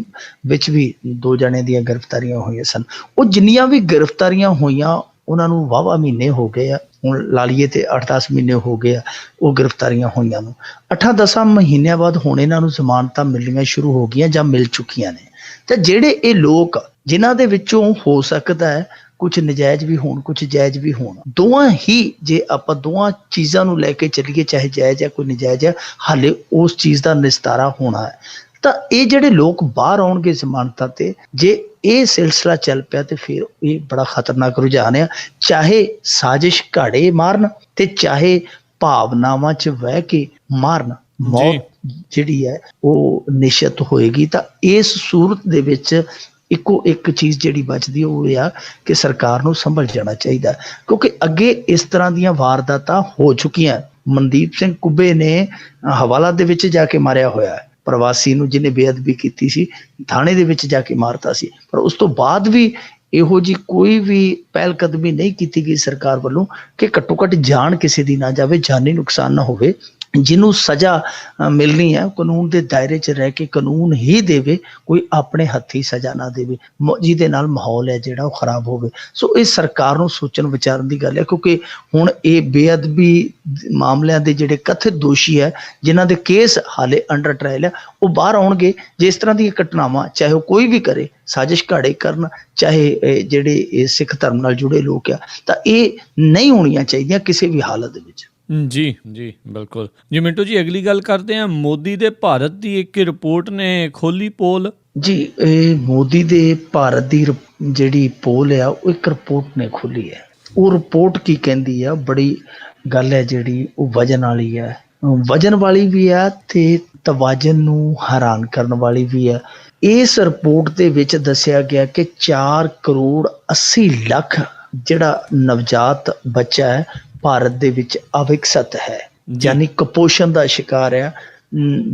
ਵਿੱਚ ਵੀ 2 ਜਣਿਆਂ ਦੀਆਂ ਗ੍ਰਿਫਤਾਰੀਆਂ ਹੋਈਆਂ ਸਨ। ਉਹ ਜਿੰਨੀਆਂ ਵੀ ਗ੍ਰਿਫਤਾਰੀਆਂ ਹੋਈਆਂ ਉਹਨਾਂ ਨੂੰ ਵਾਹਵਾ ਮਹੀਨੇ ਹੋ ਗਏ ਆ, ਹੁਣ ਲਾ ਲਈਏ ਤੇ 8-10 ਮਹੀਨੇ ਹੋ ਗਏ ਆ ਉਹ ਗ੍ਰਿਫਤਾਰੀਆਂ ਹੋਈਆਂ ਨੂੰ। 8-10 ਮਹੀਨਿਆਂ ਬਾਅਦ ਹੁਣ ਇਹਨਾਂ ਨੂੰ ਜ਼ਮਾਨਤਾਂ ਮਿਲਣੀਆਂ ਸ਼ੁਰੂ ਹੋ ਗਈਆਂ ਜਾਂ ਮਿਲ ਚੁੱਕੀਆਂ ਨੇ। ਤੇ ਜਿਹੜੇ ਇਹ ਲੋਕ ਜਿਨ੍ਹਾਂ ਦੇ ਵਿੱਚੋਂ ਹੋ ਸਕਦਾ ਹੈ ਕੁਝ ਨਜਾਇਜ਼ ਵੀ ਹੋਣ, ਕੁਝ ਜਾਇਜ਼ ਵੀ ਹੋਣ, ਦੋਵਾਂ ਹੀ, ਜੇ ਆਪਾਂ ਦੋਵਾਂ ਚੀਜ਼ਾਂ ਨੂੰ ਲੈ ਕੇ ਚੱਲੀਏ, ਚਾਹੇ ਜਾਇਜ਼ ਹੈ ਕੋਈ ਨਜਾਇਜ਼ ਹੈ, ਹਾਲੇ ਉਸ ਚੀਜ਼ ਦਾ ਨਿਸਤਾਰਾ ਹੋਣਾ ਹੈ। ਤਾਂ ਇਹ ਜਿਹੜੇ ਲੋਕ ਬਾਹਰ ਆਉਣਗੇ ਜ਼ਮਾਨਤਾਂ ਤੇ, ਜੇ ਇਹ ਸਿਲਸਿਲਾ ਚੱਲ ਪਿਆ ਤੇ ਫਿਰ ਇਹ ਬੜਾ ਖਤਰਨਾਕ ਰੁਝਾਨ ਆ। ਚਾਹੇ ਸਾਜ਼ਿਸ਼ ਘਾੜੇ ਮਾਰਨ ਤੇ ਚਾਹੇ ਭਾਵਨਾਵਾਂ 'ਚ ਵਹਿ ਕੇ ਮਾਰਨ, ਮੌਤ ਜਿਹੜੀ ਹੈ ਉਹ ਨਿਸ਼ਚਿਤ ਹੋਏਗੀ। ਤਾਂ ਇਸ ਸੂਰਤ ਦੇ ਵਿੱਚ ਇੱਕੋ ਇੱਕ ਚੀਜ਼ ਜਿਹੜੀ ਬਚਦੀ ਉਹ ਇਹ ਆ ਕਿ ਸਰਕਾਰ ਨੂੰ ਸੰਭਲ ਜਾਣਾ ਚਾਹੀਦਾ, ਕਿਉਂਕਿ ਅੱਗੇ ਇਸ ਤਰ੍ਹਾਂ ਦੀਆਂ ਵਾਰਦਾਤਾਂ ਹੋ ਚੁੱਕੀਆਂ। ਮਨਦੀਪ ਸਿੰਘ ਕੁੱਬੇ ਨੇ ਹਵਾਲਾ ਦੇ ਵਿੱਚ ਜਾ ਕੇ ਮਾਰਿਆ ਹੋਇਆ ਹੈ ਪ੍ਰਵਾਸੀ ਨੂੰ, ਜਿਹਨੇ ਬੇਅਦਬੀ ਕੀਤੀ ਸੀ, ਥਾਣੇ ਦੇ ਵਿੱਚ ਜਾ ਕੇ ਮਾਰਤਾ ਸੀ, ਪਰ ਉਸ ਤੋਂ ਬਾਅਦ ਵੀ ਇਹੋ ਜੀ ਕੋਈ ਵੀ ਪਹਿਲ ਕਦਮੀ ਨਹੀਂ ਕੀਤੀ ਗਈ ਸਰਕਾਰ ਵੱਲੋਂ ਕਿ ਘੱਟੋ ਘੱਟ ਜਾਨ ਕਿਸੇ ਦੀ ਨਾ ਜਾਵੇ, ਜਾਨੀ ਨੁਕਸਾਨ ਨਾ ਹੋਵੇ। ਜਿਹਨੂੰ ਸਜ਼ਾ ਮਿਲਣੀ ਹੈ ਕਾਨੂੰਨ ਦੇ ਦਾਇਰੇ 'ਚ ਰਹਿ ਕੇ ਕਾਨੂੰਨ ਹੀ ਦੇਵੇ, ਕੋਈ ਆਪਣੇ ਹੱਥੀਂ ਸਜ਼ਾ ਨਾ ਦੇਵੇ ਜਿਹਦੇ ਨਾਲ ਮਾਹੌਲ ਹੈ ਜਿਹੜਾ ਉਹ ਖਰਾਬ ਹੋਵੇ। ਸੋ ਇਹ ਸਰਕਾਰ ਨੂੰ ਸੋਚਣ ਵਿਚਾਰਨ ਦੀ ਗੱਲ ਹੈ, ਕਿਉਂਕਿ ਹੁਣ ਇਹ ਬੇਅਦਬੀ ਮਾਮਲਿਆਂ ਦੇ ਜਿਹੜੇ ਕਥਿਤ ਦੋਸ਼ੀ ਹੈ, ਜਿਨ੍ਹਾਂ ਦੇ ਕੇਸ ਹਾਲੇ ਅੰਡਰ ਟਰਾਇਲ ਹੈ, ਉਹ ਬਾਹਰ ਆਉਣਗੇ। ਜੇ ਇਸ ਤਰ੍ਹਾਂ ਦੀਆਂ ਘਟਨਾਵਾਂ ਚਾਹੇ ਉਹ ਕੋਈ ਵੀ ਕਰੇ, ਸਾਜ਼ਿਸ਼ ਘਾੜੇ ਕਰਨ, ਚਾਹੇ ਜਿਹੜੇ ਸਿੱਖ ਧਰਮ ਨਾਲ ਜੁੜੇ ਲੋਕ ਆ, ਤਾਂ ਇਹ ਨਹੀਂ ਹੋਣੀਆਂ ਚਾਹੀਦੀਆਂ ਕਿਸੇ ਵੀ ਹਾਲਤ ਦੇ ਵਿੱਚ। ਜੀ ਜੀ ਬਿਲਕੁਲ ਜੀ। ਮਿੰਟੂ ਜੀ, ਅਗਲੀ ਗੱਲ ਕਰਦੇ ਹਾਂ। ਮੋਦੀ ਦੇ ਭਾਰਤ ਦੀ ਇੱਕ ਰਿਪੋਰਟ ਨੇ ਖੋਲੀ ਪੋਲ। ਜੀ, ਇਹ ਮੋਦੀ ਦੇ ਭਾਰਤ ਦੀ ਜਿਹੜੀ ਪੋਲ ਆ ਉਹ ਇੱਕ ਰਿਪੋਰਟ ਨੇ ਖੋਲੀ ਹੈ। ਉਹ ਰਿਪੋਰਟ ਕੀ ਕਹਿੰਦੀ ਆ, ਬੜੀ ਗੱਲ ਹੈ ਜਿਹੜੀ ਉਹ ਵਜਨ ਵਾਲੀ ਹੈ, ਵਜਨ ਵਾਲੀ ਵੀ ਆ ਤੇ ਤਵਾਜ਼ਨ ਨੂੰ ਹੈਰਾਨ ਕਰਨ ਵਾਲੀ ਵੀ ਹੈ। ਇਸ ਰਿਪੋਰਟ ਦੇ ਵਿੱਚ ਦੱਸਿਆ ਗਿਆ ਕਿ 4 ਕਰੋੜ 80 ਲੱਖ ਜਿਹੜਾ ਨਵਜਾਤ ਬੱਚਾ ਹੈ ਭਾਰਤ ਦੇ ਵਿੱਚ ਅਵਿਕਸਿਤ ਹੈ, ਯਾਨੀ ਕੁਪੋਸ਼ਣ ਦਾ ਸ਼ਿਕਾਰ ਆ,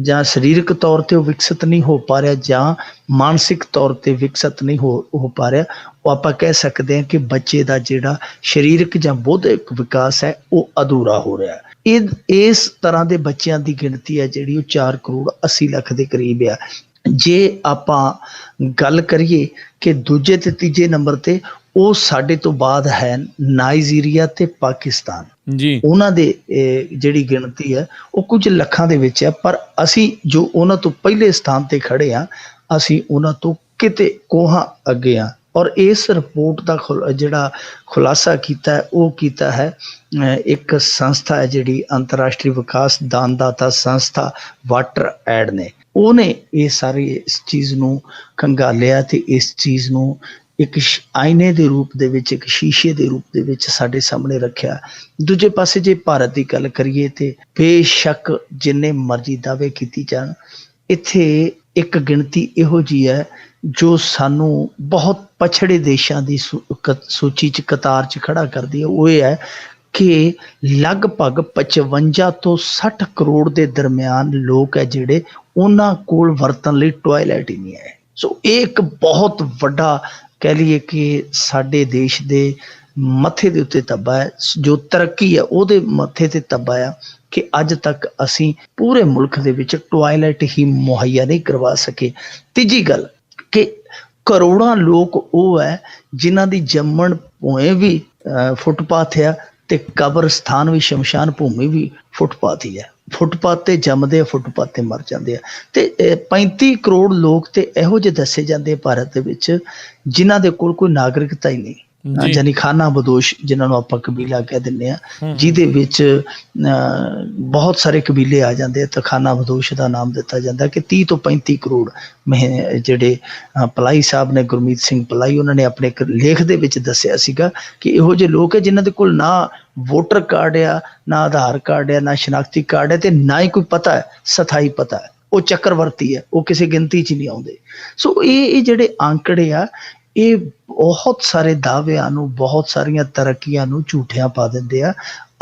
ਜਾਂ ਸਰੀਰਕ ਤੌਰ ਤੇ ਉਹ ਵਿਕਸਿਤ ਨਹੀਂ ਹੋ ਪਾ ਰਿਹਾ, ਜਾਂ ਮਾਨਸਿਕ ਤੌਰ ਤੇ ਵਿਕਸਿਤ ਨਹੀਂ ਹੋ ਪਾ ਰਿਹਾ। ਉਹ ਆਪਾਂ ਕਹਿ ਸਕਦੇ ਹਾਂ ਕਿ ਬੱਚੇ ਦਾ ਜਿਹੜਾ ਸਰੀਰਕ ਜਾਂ ਬੌਧਿਕ ਵਿਕਾਸ ਹੈ ਉਹ ਅਧੂਰਾ ਹੋ ਰਿਹਾ। ਇਸ ਤਰ੍ਹਾਂ ਦੇ ਬੱਚਿਆਂ ਦੀ ਗਿਣਤੀ ਹੈ ਜਿਹੜੀ ਉਹ 4 ਕਰੋੜ 80 ਲੱਖ ਦੇ ਕਰੀਬ ਆ। ਜੇ ਆਪਾਂ ਗੱਲ ਕਰੀਏ ਕਿ ਦੂਜੇ ਤੇ ਤੀਜੇ ਨੰਬਰ ਤੇ ਉਹ ਸਾਡੇ ਤੋਂ ਬਾਅਦ ਹੈ ਨਾਈਜੀਰੀਆ ਤੇ ਪਾਕਿਸਤਾਨ ਜੀ। ਉਹਨਾਂ ਦੇ ਜਿਹੜੀ ਗਿਣਤੀ ਹੈ ਉਹ ਕੁਝ ਲੱਖਾਂ ਦੇ ਵਿੱਚ ਹੈ, ਪਰ ਅਸੀਂ ਜੋ ਉਹਨਾਂ ਤੋਂ ਪਹਿਲੇ ਸਥਾਨ ਤੇ ਖੜੇ ਆ, ਅਸੀਂ ਉਹਨਾਂ ਤੋਂ ਕਿਤੇ ਕੋਹਾਂ ਅੱਗੇ ਆ। ਔਰ ਇਸ ਰਿਪੋਰਟ ਦਾ ਜਿਹੜਾ ਖੁਲਾਸਾ ਕੀਤਾ ਹੈ ਉਹ ਕੀਤਾ ਹੈ ਇੱਕ ਸੰਸਥਾ ਹੈ ਜਿਹੜੀ ਅੰਤਰਰਾਸ਼ਟਰੀ ਵਿਕਾਸ ਦਾਨਦਾਤਾ ਸੰਸਥਾ ਵਾਟਰ ਐਡ ਨੇ। ਉਹਨੇ ਇਹ ਸਾਰੀ ਇਸ ਚੀਜ਼ ਨੂੰ ਖੰਗਾਲਿਆ ਤੇ ਇਸ ਚੀਜ਼ ਨੂੰ ਇੱਕ ਆਇਨੇ ਦੇ ਰੂਪ ਦੇ ਵਿੱਚ, ਇੱਕ ਸ਼ੀਸ਼ੇ ਦੇ ਰੂਪ ਦੇ ਵਿੱਚ ਸਾਡੇ ਸਾਹਮਣੇ ਰੱਖਿਆ। ਦੂਜੇ ਪਾਸੇ ਜੇ ਭਾਰਤ ਦੀ ਗੱਲ ਕਰੀਏ ਤੇ ਬੇਸ਼ੱਕ ਜਿੰਨੇ ਮਰਜ਼ੀ ਦਾਅਵੇ ਕੀਤੀ ਜਾਣ, ਇੱਥੇ ਇੱਕ ਗਿਣਤੀ ਇਹੋ ਜਿਹੀ ਹੈ ਜੋ ਸਾਨੂੰ ਬਹੁਤ ਪਛੜੇ ਦੇਸ਼ਾਂ ਦੀ ਸੂਚੀ 'ਚ ਕਤਾਰ 'ਚ ਖੜਾ ਕਰਦੀ ਹੈ। ਉਹ ਇਹ ਹੈ ਕਿ ਲਗਭਗ 55 ਤੋਂ 60 ਕਰੋੜ ਦੇ ਦਰਮਿਆਨ ਲੋਕ ਹੈ ਜਿਹੜੇ ਉਹਨਾਂ ਕੋਲ ਵਰਤਣ ਲਈ ਟਾਇਲਟ ਹੀ ਨਹੀਂ ਹੈ। ਸੋ ਇਹ ਇੱਕ ਬਹੁਤ ਵੱਡਾ ਕਹਿ ਲਈਏ ਕਿ ਸਾਡੇ ਦੇਸ਼ ਦੇ ਮੱਥੇ ਦੇ ਉੱਤੇ ਧੱਬਾ ਹੈ, ਜੋ ਤਰੱਕੀ ਹੈ ਉਹਦੇ ਮੱਥੇ ਤੇ ਧੱਬਾ ਆ ਕਿ ਅੱਜ ਤੱਕ ਅਸੀਂ ਪੂਰੇ ਮੁਲਕ ਦੇ ਵਿੱਚ ਟਾਇਲਟ ਹੀ ਮੁਹੱਈਆ ਨਹੀਂ ਕਰਵਾ ਸਕੇ। ਤੀਜੀ ਗੱਲ ਕਿ ਕਰੋੜਾਂ ਲੋਕ ਉਹ ਹੈ ਜਿਨ੍ਹਾਂ ਦੀ ਜੰਮਣ ਭੂਮੀ ਵੀ ਫੁੱਟਪਾਥ ਆ ਤੇ ਕਬਰਸਤਾਨ ਵੀ, ਸ਼ਮਸ਼ਾਨ ਭੂਮੀ ਵੀ ਫੁੱਟਪਾਥ ਹੀ ਹੈ। ਫੁੱਟਪਾਥ ਤੇ ਜੰਮਦੇ ਆ, ਫੁੱਟਪਾਥ ਤੇ ਮਰ ਜਾਂਦੇ ਆ। ਤੇ 35 ਕਰੋੜ ਲੋਕ ਤੇ ਇਹੋ ਜਿਹੇ ਦੱਸੇ ਜਾਂਦੇ ਭਾਰਤ ਦੇ ਵਿੱਚ ਜਿਨ੍ਹਾਂ ਦੇ ਕੋਲ ਕੋਈ ਨਾਗਰਿਕਤਾ ਹੀ ਨਹੀਂ, ਯਾਨੀ ਖਾਨਾ ਬਦੋਸ਼ ਜਿਹਨਾਂ ਨੂੰ ਆਪਾਂ ਕਬੀਲਾ ਕਹਿ ਦਿੰਦੇ ਆ, ਜਿਹਦੇ ਵਿੱਚ ਬਹੁਤ ਸਾਰੇ ਕਬੀਲੇ ਆ ਜਾਂਦੇ ਆ ਤਾਂ ਖਾਨਾ ਬਦੋਸ਼ ਦਾ ਨਾਮ ਦਿੱਤਾ ਜਾਂਦਾ ਕਿ 30 ਤੋਂ 35 ਕਰੋੜ ਜਿਹੜੇ ਪਲਾਈ ਸਾਹਿਬ ਨੇ, ਗੁਰਮੀਤ ਸਿੰਘ ਪਲਾਈ, ਉਹਨਾਂ ਨੇ ਆਪਣੇ ਇੱਕ ਲੇਖ ਦੇ ਵਿੱਚ ਦੱਸਿਆ ਸੀਗਾ ਕਿ ਇਹੋ ਜਿਹੇ ਲੋਕ ਹੈ ਜਿਨ੍ਹਾਂ ਦੇ ਕੋਲ ਨਾ ਵੋਟਰ ਕਾਰਡ ਆ, ਨਾ ਆਧਾਰ ਕਾਰਡ ਆ, ਨਾ ਸ਼ਨਾਖਤੀ ਕਾਰਡ ਹੈ ਤੇ ਨਾ ਹੀ ਕੋਈ ਪਤਾ ਹੈ, ਸਥਾਈ ਪਤਾ ਹੈ। ਉਹ ਚੱਕਰਵਰਤੀ ਹੈ, ਉਹ ਕਿਸੇ ਗਿਣਤੀ 'ਚ ਨਹੀਂ ਆਉਂਦੇ। ਸੋ ਇਹ ਜਿਹੜੇ ਆંકੜੇ ਆ ਇਹ ਬਹੁਤ ਸਾਰੇ ਦਾਅਵਿਆਂ ਨੂੰ, ਬਹੁਤ ਸਾਰੀਆਂ ਤਰੱਕੀਆਂ ਨੂੰ ਝੂਠਿਆਂ ਪਾ ਦਿੰਦੇ ਆ।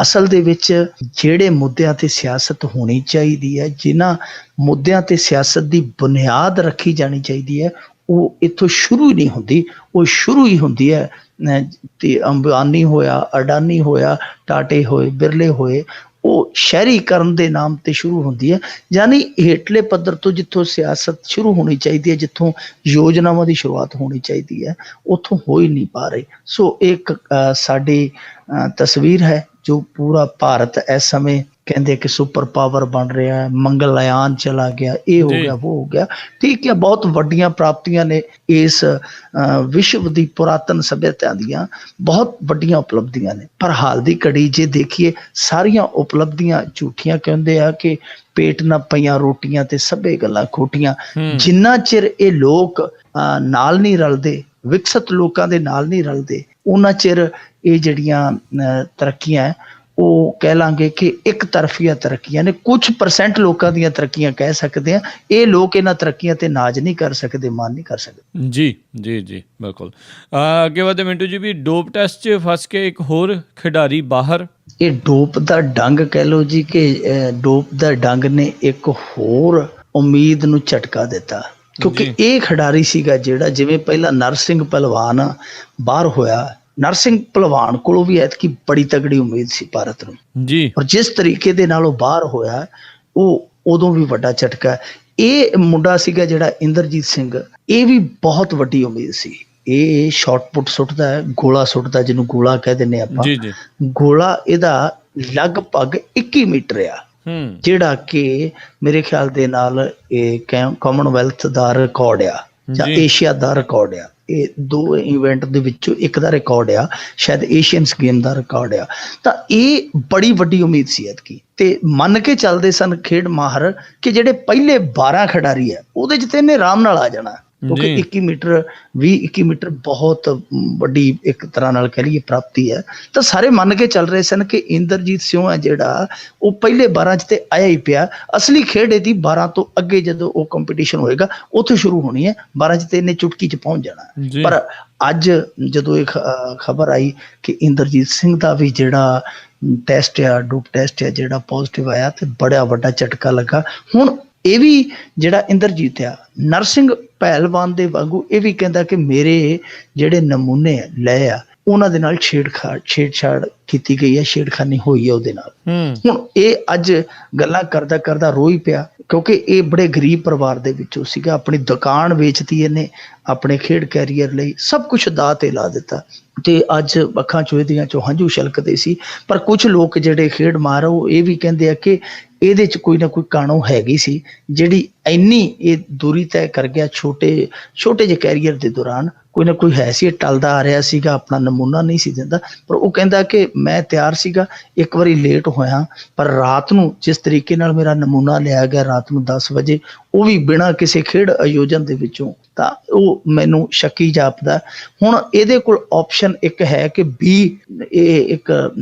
ਅਸਲ ਦੇ ਵਿੱਚ ਜਿਹੜੇ ਮੁੱਦਿਆਂ ਤੇ ਸਿਆਸਤ ਹੋਣੀ ਚਾਹੀਦੀ ਹੈ, ਜਿਨ੍ਹਾਂ ਮੁੱਦਿਆਂ ਤੇ ਸਿਆਸਤ ਦੀ ਬੁਨਿਆਦ ਰੱਖੀ ਜਾਣੀ ਚਾਹੀਦੀ ਹੈ, ਉਹ ਇੱਥੋਂ ਸ਼ੁਰੂ ਹੀ ਨਹੀਂ ਹੁੰਦੀ। ਉਹ ਸ਼ੁਰੂ ਹੀ ਹੁੰਦੀ ਹੈ ਤੇ ਅੰਬਾਨੀ ਹੋਇਆ, ਅਡਾਨੀ ਹੋਇਆ, ਟਾਟੇ ਹੋਏ, ਬਿਰਲੇ ਹੋਏ, ਉਹ ਸ਼ਹਿਰੀਕਰਨ ਦੇ ਨਾਮ ਤੇ ਸ਼ੁਰੂ ਹੁੰਦੀ ਹੈ। ਯਾਨੀ ਹੇਠਲੇ ਪੱਧਰ ਤੋਂ ਜਿੱਥੋਂ ਸਿਆਸਤ ਸ਼ੁਰੂ ਹੋਣੀ ਚਾਹੀਦੀ ਹੈ, ਜਿੱਥੋਂ ਯੋਜਨਾਵਾਂ ਦੀ ਸ਼ੁਰੂਆਤ ਹੋਣੀ ਚਾਹੀਦੀ ਹੈ, ਉੱਥੋਂ ਹੋ ਹੀ ਨਹੀਂ ਪਾ ਰਹੀ। ਸੋ ਇੱਕ ਸਾਡੀ ਤਸਵੀਰ ਹੈ ਜੋ ਪੂਰਾ ਭਾਰਤ ਇਸ ਸਮੇਂ ਕਹਿੰਦੇ ਕਿ ਸੁਪਰ ਪਾਵਰ ਬਣ ਰਿਹਾ ਹੈ, ਮੰਗਲਯਾਨ ਚਲਾ ਗਿਆ, ਇਹ ਹੋ ਗਿਆ, ਉਹ ਹੋ ਗਿਆ। ਠੀਕ ਹੈ, ਬਹੁਤ ਵੱਡੀਆਂ ਪ੍ਰਾਪਤੀਆਂ ਨੇ ਇਸ ਵਿਸ਼ਵ ਦੀ ਪੁਰਾਤਨ ਸਭਿਅਤਾ ਦੀਆਂ, ਬਹੁਤ ਵੱਡੀਆਂ ਉਪਲਬਧੀਆਂ ਨੇ। ਪਰ ਹਾਲ ਦੀ ਘੜੀ ਜੇ ਦੇਖੀਏ, ਸਾਰੀਆਂ ਉਪਲਬਧੀਆਂ ਝੂਠੀਆਂ। ਕਹਿੰਦੇ ਆ ਕਿ ਪੇਟ ਨਾ ਪਈਆਂ ਰੋਟੀਆਂ ਤੇ ਸਭੇ ਗੱਲਾਂ ਖੋਟੀਆਂ। ਜਿੰਨਾ ਚਿਰ ਇਹ ਲੋਕ ਨਾਲ ਨਹੀਂ ਰਲਦੇ, ਵਿਕਸਿਤ ਲੋਕਾਂ ਦੇ ਨਾਲ ਨਹੀਂ ਰਲਦੇ, ਉਹਨਾਂ ਚਿਰ ਇਹ ਜਿਹੜੀਆਂ ਤਰੱਕੀਆਂ ਉਹ ਕਹਿ ਲਾਂਗੇ ਕਿ ਇੱਕ ਤਰਫੀਆਂ ਤਰੱਕੀਆਂ ਨੇ, ਕੁਝ % ਲੋਕਾਂ ਦੀਆਂ ਤਰੱਕੀਆਂ ਕਹਿ ਸਕਦੇ ਆ। ਇਹ ਲੋਕ ਇਹਨਾਂ ਤਰੱਕੀਆਂ ਤੇ ਨਾਜ਼ ਨਹੀਂ ਕਰ ਸਕਦੇ, ਮਾਣ ਨਹੀਂ ਕਰ ਸਕਦੇ। ਜੀ ਜੀ ਜੀ ਬਿਲਕੁਲ। ਅੱਗੇ ਵਧਦੇ ਮਿੰਟੂ ਜੀ, ਵੀ ਡੋਪ ਟੈਸਟ 'ਚ ਫਸ ਕੇ ਇੱਕ ਹੋਰ ਖਿਡਾਰੀ ਬਾਹਰ। ਇਹ ਡੋਪ ਦਾ ਡੰਗ ਕਹਿ ਲਓ ਜੀ, ਕਿ ਡੋਪ ਦਾ ਡੰਗ ਨੇ ਇੱਕ ਹੋਰ ਉਮੀਦ ਨੂੰ ਝਟਕਾ ਦਿੱਤਾ, ਕਿਉਂਕਿ ਇਹ ਖਿਡਾਰੀ ਸੀਗਾ ਜਿਹੜਾ, ਜਿਵੇਂ ਪਹਿਲਾਂ ਨਰਸਿੰਘ ਪਹਿਲਵਾਨ ਬਾਹਰ ਹੋਇਆ, ਨਰਸਿੰਘ ਪਹਿਲਵਾਨ ਕੋਲੋਂ ਵੀ ਐਤਕੀ ਬੜੀ ਤਗੜੀ ਉਮੀਦ ਸੀ ਭਾਰਤ ਨੂੰ ਜੀ, ਔਰ ਜਿਸ ਤਰੀਕੇ ਦੇ ਨਾਲ ਉਹ ਬਾਹਰ ਹੋਇਆ ਉਹ ਉਦੋਂ ਵੀ ਵੱਡਾ ਝਟਕਾ। ਇਹ ਮੁੰਡਾ ਸੀਗਾ ਜਿਹੜਾ ਇੰਦਰਜੀਤ ਸਿੰਘ, ਇਹ ਵੀ ਬਹੁਤ ਵੱਡੀ ਉਮੀਦ ਸੀ। ਇਹ ਸ਼ਾਟ ਪੁੱਟ ਸੁੱਟਦਾ ਹੈ, ਗੋਲਾ ਸੁੱਟਦਾ, ਜਿਹਨੂੰ ਗੋਲਾ ਕਹਿ ਦਿੰਦੇ ਆਪਾਂ। ਗੋਲਾ ਇਹਦਾ ਲਗਭਗ 21 ਮੀਟਰ ਆ, ਜਿਹੜਾ ਕਿ ਮੇਰੇ ਖਿਆਲ ਦੇ ਨਾਲ ਇਹ ਕਾਮਨਵੈਲਥ ਦਾ ਰਿਕਾਰਡ ਆ ਜਾਂ ਏਸ਼ੀਆ ਦਾ ਰਿਕਾਰਡ ਆ। ਇਹ 2 ਇਵੈਂਟ ਦੇ ਵਿੱਚੋਂ ਇੱਕ ਦਾ ਰਿਕਾਰਡ ਆ, ਸ਼ਾਇਦ ਏਸ਼ੀਅਨਸ ਗੇਮ ਦਾ ਰਿਕਾਰਡ ਆ। ਤਾਂ ਇਹ ਬੜੀ ਵੱਡੀ ਉਮੀਦ ਸੀ ਐਤਕੀ, ਤੇ ਮੰਨ ਕੇ ਚੱਲਦੇ ਸਨ ਖੇਡ ਮਾਹਰ ਕਿ ਜਿਹੜੇ ਪਹਿਲੇ 12 ਖਿਡਾਰੀ ਆ ਉਹਦੇ 'ਚ ਤੇ ਇਹਨੇ ਆਰਾਮ ਨਾਲ ਆ ਜਾਣਾ, ਕਿਉਂਕਿ 21 ਮੀਟਰ ਬਹੁਤ ਵੱਡੀ ਇੱਕ ਤਰ੍ਹਾਂ ਨਾਲ ਕਹਿ ਲਈਏ ਪ੍ਰਾਪਤੀ ਹੈ। ਤਾਂ ਸਾਰੇ ਮੰਨ ਕੇ ਚੱਲ ਰਹੇ ਸਨ ਕਿ ਇੰਦਰਜੀਤ ਸਿੰਘ ਹੈ ਜਿਹੜਾ ਉਹ ਪਹਿਲੇ 12 'ਚ ਤੇ ਆਇਆ ਹੀ ਪਿਆ। ਅਸਲੀ ਖੇਡ ਇਹਦੀ 12 ਤੋਂ ਅੱਗੇ ਜਦੋਂ ਉਹ ਕੰਪੀਟੀਸ਼ਨ ਹੋਏਗਾ ਉੱਥੇ ਸ਼ੁਰੂ ਹੋਣੀ ਹੈ, 12 'ਚ ਤੇ ਇਹਨੇ ਚੁਟਕੀ 'ਚ ਪਹੁੰਚ ਜਾਣਾ। ਪਰ ਅੱਜ ਜਦੋਂ ਇਹ ਖਬਰ ਆਈ ਕਿ ਇੰਦਰਜੀਤ ਸਿੰਘ ਦਾ ਵੀ ਜਿਹੜਾ ਟੈਸਟ ਆ, ਡੋਪ ਟੈਸਟ ਆ, ਜਿਹੜਾ ਪੋਜ਼ਿਟਿਵ ਆਇਆ, ਤੇ ਬੜਾ ਵੱਡਾ ਝਟਕਾ ਲੱਗਾ। ਹੁਣ ਇਹ ਵੀ ਜਿਹੜਾ ਇੰਦਰਜੀਤ ਆ, ਨਰਸਿੰਘ ਪਹਿਲਵਾਨ ਦੇ ਵਾਂਗੂ ਇਹ ਵੀ ਕਹਿੰਦਾ ਕਿ ਮੇਰੇ ਜਿਹੜੇ ਨਮੂਨੇ ਲਏ ਆ ਉਹਨਾਂ ਦੇ ਨਾਲ ਛੇੜਛਾੜ ਕੀਤੀ ਗਈ ਹੈ, ਛੇੜਖਾਨੀ ਹੋਈ ਹੈ ਉਹਦੇ ਨਾਲ। ਹੁਣ ਇਹ ਅੱਜ ਗੱਲਾਂ ਕਰਦਾ ਕਰਦਾ ਰੋਈ ਪਿਆ, ਕਿਉਂਕਿ ਇਹ ਬੜੇ ਗਰੀਬ ਪਰਿਵਾਰ ਦੇ ਵਿੱਚੋਂ ਸੀਗਾ। ਆਪਣੀ ਦੁਕਾਨ ਵੇਚਤੀ ਇਹਨੇ ਆਪਣੇ ਖੇਡ ਕੈਰੀਅਰ ਲਈ, ਸਭ ਕੁਛ ਦਾਅ ਤੇ ਲਾ ਦਿੱਤਾ, ਤੇ ਅੱਜ ਅੱਖਾਂ ਚੋਂ ਇਹਦੀਆਂ ਚੋਂ ਹੰਝੂ ਛਲਕਦੇ ਸੀ। ਪਰ ਕੁਝ ਲੋਕ ਜਿਹੜੇ ਖੇਡ ਮਾਹਰ ਉਹ ਇਹ ਵੀ ਕਹਿੰਦੇ ਆ ਕਿ ਇਹਦੇ 'ਚ ਕੋਈ ਨਾ ਕੋਈ ਕਾਣੋ ਹੈਗੀ ਸੀ, ਜਿਹੜੀ ਇੰਨੀ ਇਹ ਦੂਰੀ ਤੈਅ ਕਰ ਗਿਆ ਛੋਟੇ ਜਿਹੇ ਕੈਰੀਅਰ ਦੇ ਦੌਰਾਨ। ਕੋਈ ਨਾ ਕੋਈ ਹੈ ਸੀ, ਟਲਦਾ ਆ ਰਿਹਾ ਸੀਗਾ, ਆਪਣਾ ਨਮੂਨਾ ਨਹੀਂ ਸੀ ਦਿੰਦਾ। ਪਰ ਉਹ ਕਹਿੰਦਾ ਕਿ ਮੈਂ ਤਿਆਰ ਸੀਗਾ, ਇੱਕ ਵਾਰੀ ਲੇਟ ਹੋਇਆ, ਪਰ ਰਾਤ ਨੂੰ ਜਿਸ ਤਰੀਕੇ ਨਾਲ ਮੇਰਾ ਨਮੂਨਾ ਲਿਆ ਗਿਆ, ਰਾਤ ਨੂੰ 10 ਵਜੇ, ਉਹ ਵੀ ਬਿਨਾਂ ਕਿਸੇ ਖੇਡ ਆਯੋਜਨ ਦੇ ਵਿੱਚੋਂ, ਤਾਂ ਉਹ ਮੈਨੂੰ ਸ਼ੱਕੀ ਜਾਪਦਾ। ਹੁਣ ਇਹਦੇ ਕੋਲ ਆਪਸ਼ਨ ਇੱਕ ਹੈ ਕਿ ਇਹ ਇੱਕ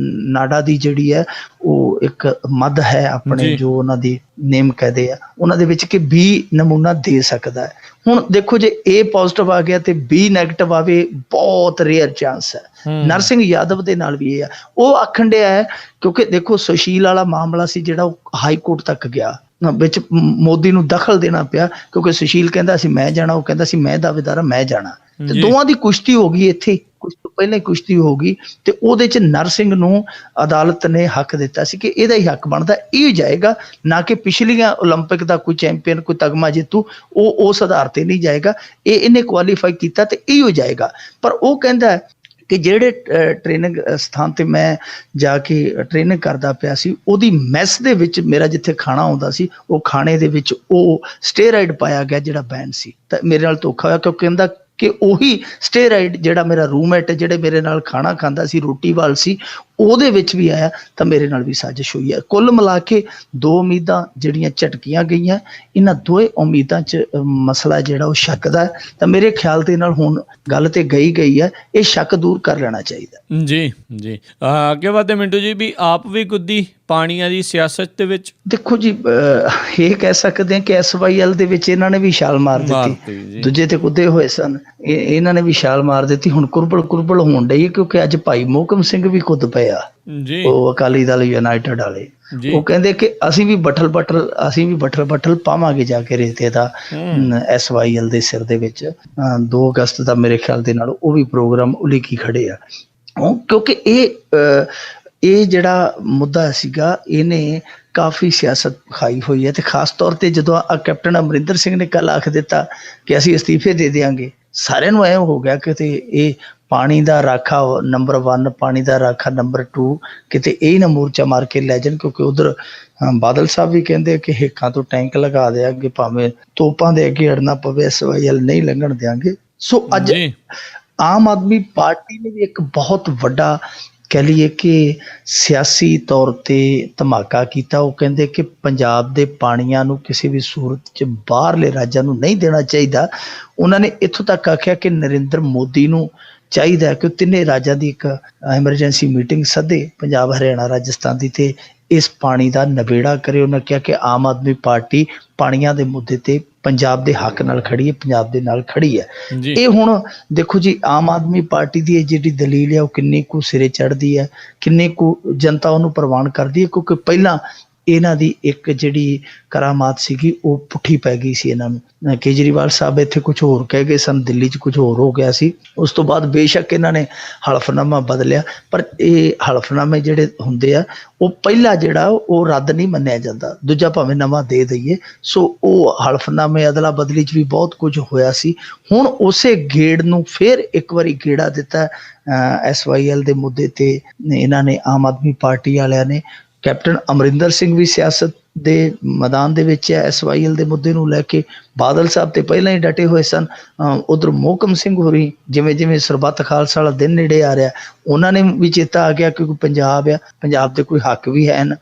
ਨਾਡਾ ਦੀ ਜਿਹੜੀ ਹੈ ਉਹ ਇੱਕ ਮੱਧ ਹੈ ਆਪਣੇ, ਜੋ ਉਹਨਾਂ ਦੀ ਨੇਮ ਕਹਦੇ ਆ ਉਹਨਾਂ ਦੇ ਵਿੱਚ, ਕਿ B ਨਮੂਨਾ ਦੇ ਸਕਦਾ ਹੈ। ਹੁਣ ਦੇਖੋ, ਜੇ A ਪੋਜ਼ਿਟਿਵ ਆ ਗਿਆ ਤੇ B ਨੈਗੇਟਿਵ ਆਵੇ, ਬਹੁਤ ਰੇਅਰ ਚਾਂਸ ਹੈ। ਨਰਸਿੰਘ ਯਾਦਵ ਦੇ ਨਾਲ ਵੀ ਇਹ ਆ। ਉਹ ਆਖਣ ਡਿਆ ਹੈ, ਕਿਉਂਕਿ ਦੇਖੋ ਸੁਸ਼ੀਲ ਵਾਲਾ ਮਾਮਲਾ ਸੀ ਜਿਹੜਾ ਉਹ ਹਾਈ ਕੋਰਟ ਤੱਕ ਗਿਆ, ਵਿੱਚ ਮੋਦੀ ਨੂੰ ਦਖਲ ਦੇਣਾ ਪਿਆ, ਕਿਉਂਕਿ ਸੁਸ਼ੀਲ ਕਹਿੰਦਾ ਸੀ ਮੈਂ ਜਾਣਾ, ਉਹ ਕਹਿੰਦਾ ਸੀ ਮੈਂ ਦਾਅਵੇਦਾਰ ਮੈਂ ਜਾਣਾ, ਤੇ ਦੋਵਾਂ ਦੀ ਕੁਸ਼ਤੀ ਹੋ ਗਈ ਇੱਥੇ, ਕੁਛ ਤੋਂ ਪਹਿਲਾਂ ਹੀ ਕੁਸ਼ਤੀ ਹੋ ਗਈ, ਤੇ ਉਹਦੇ 'ਚ ਨਰਸਿੰਘ ਨੂੰ ਅਦਾਲਤ ਨੇ ਹੱਕ ਦਿੱਤਾ ਸੀ ਕਿ ਇਹਦਾ ਹੀ ਹੱਕ ਬਣਦਾ, ਇਹ ਜਾਏਗਾ, ਨਾ ਕਿ ਪਿਛਲੀਆਂ ਓਲੰਪਿਕ ਦਾ ਕੋਈ ਚੈਂਪੀਅਨ, ਕੋਈ ਤਗਮਾ ਜੇਤੂ, ਉਹ ਉਸ ਆਧਾਰ ਤੇ ਨਹੀਂ ਜਾਏਗਾ। ਇਹਨੇ ਕੁਆਲੀਫਾਈ ਕੀਤਾ ਤੇ ਇਹੋ ਜਾਏਗਾ। ਪਰ ਉਹ ਕਹਿੰਦਾ ਕਿ ਜਿਹੜੇ ਟ੍ਰੇਨਿੰਗ ਸਥਾਨ ਤੇ ਮੈਂ ਜਾ ਕੇ ਟ੍ਰੇਨਿੰਗ ਕਰਦਾ ਪਿਆ ਸੀ, ਉਹਦੀ ਮੈਸ ਦੇ ਵਿੱਚ ਮੇਰਾ ਜਿੱਥੇ ਖਾਣਾ ਆਉਂਦਾ ਸੀ, ਉਹ ਖਾਣੇ ਦੇ ਵਿੱਚ ਉਹ ਸਟੇਰਾਇਡ ਪਾਇਆ ਗਿਆ ਜਿਹੜਾ ਬੈਨ ਸੀ। ਤਾਂ ਮੇਰੇ ਨਾਲ ਧੋਖਾ ਹੋਇਆ, ਕਿਉਂਕਿ ਕਹਿੰਦਾ ਕਿ ਉਹੀ ਸਟੇਰਾਇਡ ਜਿਹੜਾ ਮੇਰਾ ਰੂਮਮੇਟ ਜਿਹੜੇ ਮੇਰੇ ਨਾਲ ਖਾਣਾ ਖਾਂਦਾ ਸੀ, ਰੋਟੀ ਵਾਲ ਸੀ, ਉਹਦੇ ਵਿੱਚ ਵੀ ਆਇਆ, ਤਾਂ ਮੇਰੇ ਨਾਲ ਵੀ ਸਾਜ਼ਿਸ਼ ਹੋਈ ਹੈ। ਕੁੱਲ ਮਿਲਾ ਕੇ 2 ਉਮੀਦਾਂ ਜਿਹੜੀਆਂ ਝਟਕੀਆਂ ਗਈਆਂ, ਇਹਨਾਂ ਦੋਵੇਂ ਉਮੀਦਾਂ 'ਚ ਮਸਲਾ ਜਿਹੜਾ ਉਹ ਸ਼ੱਕ ਦਾ ਹੈ। ਤਾਂ ਮੇਰੇ ਖਿਆਲ ਦੇ ਨਾਲ ਹੁਣ ਗੱਲ ਤੇ ਗਈ ਹੈ, ਇਹ ਸ਼ੱਕ ਦੂਰ ਕਰ ਲੈਣਾ ਚਾਹੀਦਾ। ਜੀ ਜੀ। ਅੱਗੇ ਵਧਦੇ ਮਿੰਟੂ ਜੀ, ਵੀ ਆਪ ਵੀ ਕੁੱਦੀ ਪਾਣੀਆਂ ਦੀ ਸਿਆਸਤ ਦੇ ਵਿੱਚ। ਦੇਖੋ ਜੀ, ਇਹ ਕਹਿ ਸਕਦੇ ਹਾਂ ਕਿ SYL ਦੇ ਵਿੱਚ ਇਹਨਾਂ ਨੇ ਵੀ ਛਾਲ ਮਾਰ ਦਿੱਤੀ, ਦੂਜੇ ਤੇ ਕੁੱਦੇ ਹੋਏ ਸਨ, ਇਹਨਾਂ ਨੇ ਵੀ ਛਾਲ ਮਾਰ ਦਿੱਤੀ। ਹੁਣ ਕੁਰਬਲ ਹੋਣ ਡਈ, ਕਿਉਂਕਿ ਅੱਜ ਭਾਈ ਮੋਹਕਮ ਸਿੰਘ ਵੀ ਕੁੱਦ ਪਏ ਆ, ਉਹ ਅਕਾਲੀ ਦਲ ਯੂਨਾਈਟਿਡ ਵਾਲੇ। ਉਹ ਕਹਿੰਦੇ ਕਿ ਅਸੀਂ ਵੀ ਬੱਠਲ ਪਾਵਾਂਗੇ ਜਾ ਕੇ ਰੇਤੇ ਦਾ SYL ਦੇ ਸਿਰ ਦੇ ਵਿੱਚ। 2 ਅਗਸਤ ਦਾ ਮੇਰੇ ਖਿਆਲ ਦੇ ਨਾਲ ਉਹ ਵੀ ਪ੍ਰੋਗਰਾਮ ਉਲੀਕੀ ਖੜੇ ਆ, ਕਿਉਂਕਿ ਇਹ ਜਿਹੜਾ ਮੁੱਦਾ ਸੀਗਾ ਇਹਨੇ ਕਾਫੀ ਸਿਆਸਤ ਖਾਈ ਹੋਈ ਹੈ। ਤੇ ਖਾਸ ਤੌਰ ਤੇ ਜਦੋਂ ਕੈਪਟਨ ਅਮਰਿੰਦਰ ਸਿੰਘ ਨੇ ਕੱਲ ਆਖ ਦਿੱਤਾ ਕਿ ਅਸੀਂ ਅਸਤੀਫੇ ਦੇ ਦਿਆਂਗੇ, ਸਾਰਿਆਂ ਨੂੰ ਐਂ ਹੋ ਗਿਆ ਕਿਤੇ ਇਹ ਪਾਣੀ ਦਾ ਰਾਖਾ ਨੰਬਰ 1, ਪਾਣੀ ਦਾ ਰਾਖਾ ਨੰਬਰ 2, ਕਿਤੇ ਇਹ ਨਾ ਮੋਰਚਾ ਮਾਰ ਕੇ ਲੈ ਜਾਣ। ਕਿਉਂਕਿ ਉਧਰ ਬਾਦਲ ਸਾਹਿਬ ਵੀ ਕਹਿੰਦੇ ਕਿ ਹੇਠਾਂ ਤੋਂ ਟੈਂਕ ਲਗਾ ਦਿਆਂਗੇ, ਭਾਵੇਂ ਤੋਪਾਂ ਦੇ ਅੱਗੇ ਅੜਨਾ ਪਵੇ, SYL ਨਹੀਂ ਲੰਘਣ ਦਿਆਂਗੇ। ਸੋ ਅੱਜ ਆਮ ਆਦਮੀ ਪਾਰਟੀ ਨੇ ਵੀ ਇੱਕ ਬਹੁਤ ਵੱਡਾ ਕਹਿ ਲਈਏ ਕਿ ਸਿਆਸੀ ਤੌਰ ਤੇ ਧਮਾਕਾ ਕੀਤਾ। ਉਹ ਕਹਿੰਦੇ ਕਿ ਪੰਜਾਬ ਦੇ ਪਾਣੀਆਂ ਨੂੰ ਕਿਸੇ ਵੀ ਸੂਰਤ 'ਚ ਬਾਹਰਲੇ ਰਾਜਾਂ ਨੂੰ ਨਹੀਂ ਦੇਣਾ ਚਾਹੀਦਾ। ਉਹਨਾਂ ਨੇ ਇੱਥੋਂ ਤੱਕ ਆਖਿਆ ਕਿ ਨਰਿੰਦਰ ਮੋਦੀ ਨੂੰ ਚਾਹੀਦਾ ਕਿ ਉਹ ਤਿੰਨੇ ਰਾਜਾਂ ਦੀ ਇੱਕ ਐਮਰਜੈਂਸੀ ਮੀਟਿੰਗ ਸੱਦੇ, ਪੰਜਾਬ, ਹਰਿਆਣਾ, ਰਾਜਸਥਾਨ ਦੀ, ਤੇ ਇਸ ਪਾਣੀ ਦਾ ਨਿਬੇੜਾ ਕਰੇ। ਉਹਨਾਂ ਕਿਹਾ ਕਿ ਆਮ ਆਦਮੀ ਪਾਰਟੀ ਪਾਣੀਆਂ ਦੇ ਮੁੱਦੇ ਤੇ ਪੰਜਾਬ ਦੇ ਹੱਕ ਨਾਲ ਖੜੀ ਹੈ, ਪੰਜਾਬ ਦੇ ਨਾਲ ਖੜੀ ਹੈ। ਇਹ ਹੁਣ ਦੇਖੋ ਜੀ, ਆਮ ਆਦਮੀ ਪਾਰਟੀ ਦੀ ਇਹ ਜਿਹੜੀ ਦਲੀਲ ਹੈ ਉਹ ਕਿੰਨੀ ਕੁ ਸਿਰੇ ਚੜ੍ਹਦੀ ਹੈ, ਕਿੰਨੀ ਕੁ ਜਨਤਾ ਉਹਨੂੰ ਪ੍ਰਵਾਨ ਕਰਦੀ ਹੈ, ਕਿਉਂਕਿ ਪਹਿਲਾਂ ਇਹਨਾਂ ਦੀ ਇੱਕ ਜਿਹੜੀ ਕਰਾਮਾਤ ਸੀਗੀ ਉਹ ਪੁੱਠੀ ਪੈ ਗਈ ਸੀ ਇਹਨਾਂ ਨੂੰ। ਕੇਜਰੀਵਾਲ ਸਾਹਿਬ ਇੱਥੇ ਕੁਝ ਹੋਰ ਕਹਿ ਗਏ ਸਨ, ਦਿੱਲੀ 'ਚ ਕੁਝ ਹੋਰ ਹੋ ਗਿਆ ਸੀ। ਉਸ ਤੋਂ ਬਾਅਦ ਬੇਸ਼ੱਕ ਇਹਨਾਂ ਨੇ ਹਲਫਨਾਮਾ ਬਦਲਿਆ, ਪਰ ਇਹ ਹਲਫਨਾਮੇ ਜਿਹੜੇ ਹੁੰਦੇ ਆ ਉਹ ਪਹਿਲਾ ਜਿਹੜਾ ਉਹ ਰੱਦ ਨਹੀਂ ਮੰਨਿਆ ਜਾਂਦਾ, ਦੂਜਾ ਭਾਵੇਂ ਨਵਾਂ ਦੇ ਦਈਏ। ਸੋ ਉਹ ਹਲਫਨਾਮੇ ਅਦਲਾ ਬਦਲੀ 'ਚ ਵੀ ਬਹੁਤ ਕੁਝ ਹੋਇਆ ਸੀ। ਹੁਣ ਉਸੇ ਗੇੜ ਨੂੰ ਫਿਰ ਇੱਕ ਵਾਰੀ ਗੇੜਾ ਦਿੱਤਾ SYL ਦੇ ਮੁੱਦੇ ਤੇ ਇਹਨਾਂ ਨੇ, ਆਮ ਆਦਮੀ ਪਾਰਟੀ ਵਾਲਿਆਂ ਨੇ। ਕੈਪਟਨ ਅਮਰਿੰਦਰ ਸਿੰਘ ਵੀ ਸਿਆਸਤ ਦੇ ਮੈਦਾਨ ਦੇ ਵਿੱਚ ਹੈ SYL ਦੇ ਮੁੱਦੇ ਨੂੰ ਲੈ ਕੇ। ਬਾਦਲ ਸਾਹਿਬ ਤੇ ਪਹਿਲਾਂ ਹੀ ਡਟੇ ਹੋਏ ਸਨ। ਉਧਰ ਮੋਹਕਮ ਸਿੰਘ ਹੋਰੀ, ਜਿਵੇਂ ਜਿਵੇਂ ਸਰਬੱਤ ਖਾਲਸਾ ਵਾਲਾ ਦਿਨ ਨੇੜੇ ਆ ਰਿਹਾ, ਉਹਨਾਂ ਨੇ ਵੀ ਚੇਤਾ ਆ ਗਿਆ ਕਿਉਂਕਿ ਪੰਜਾਬ ਆ, ਪੰਜਾਬ ਦੇ ਕੋਈ ਹੱਕ ਵੀ ਹਨ,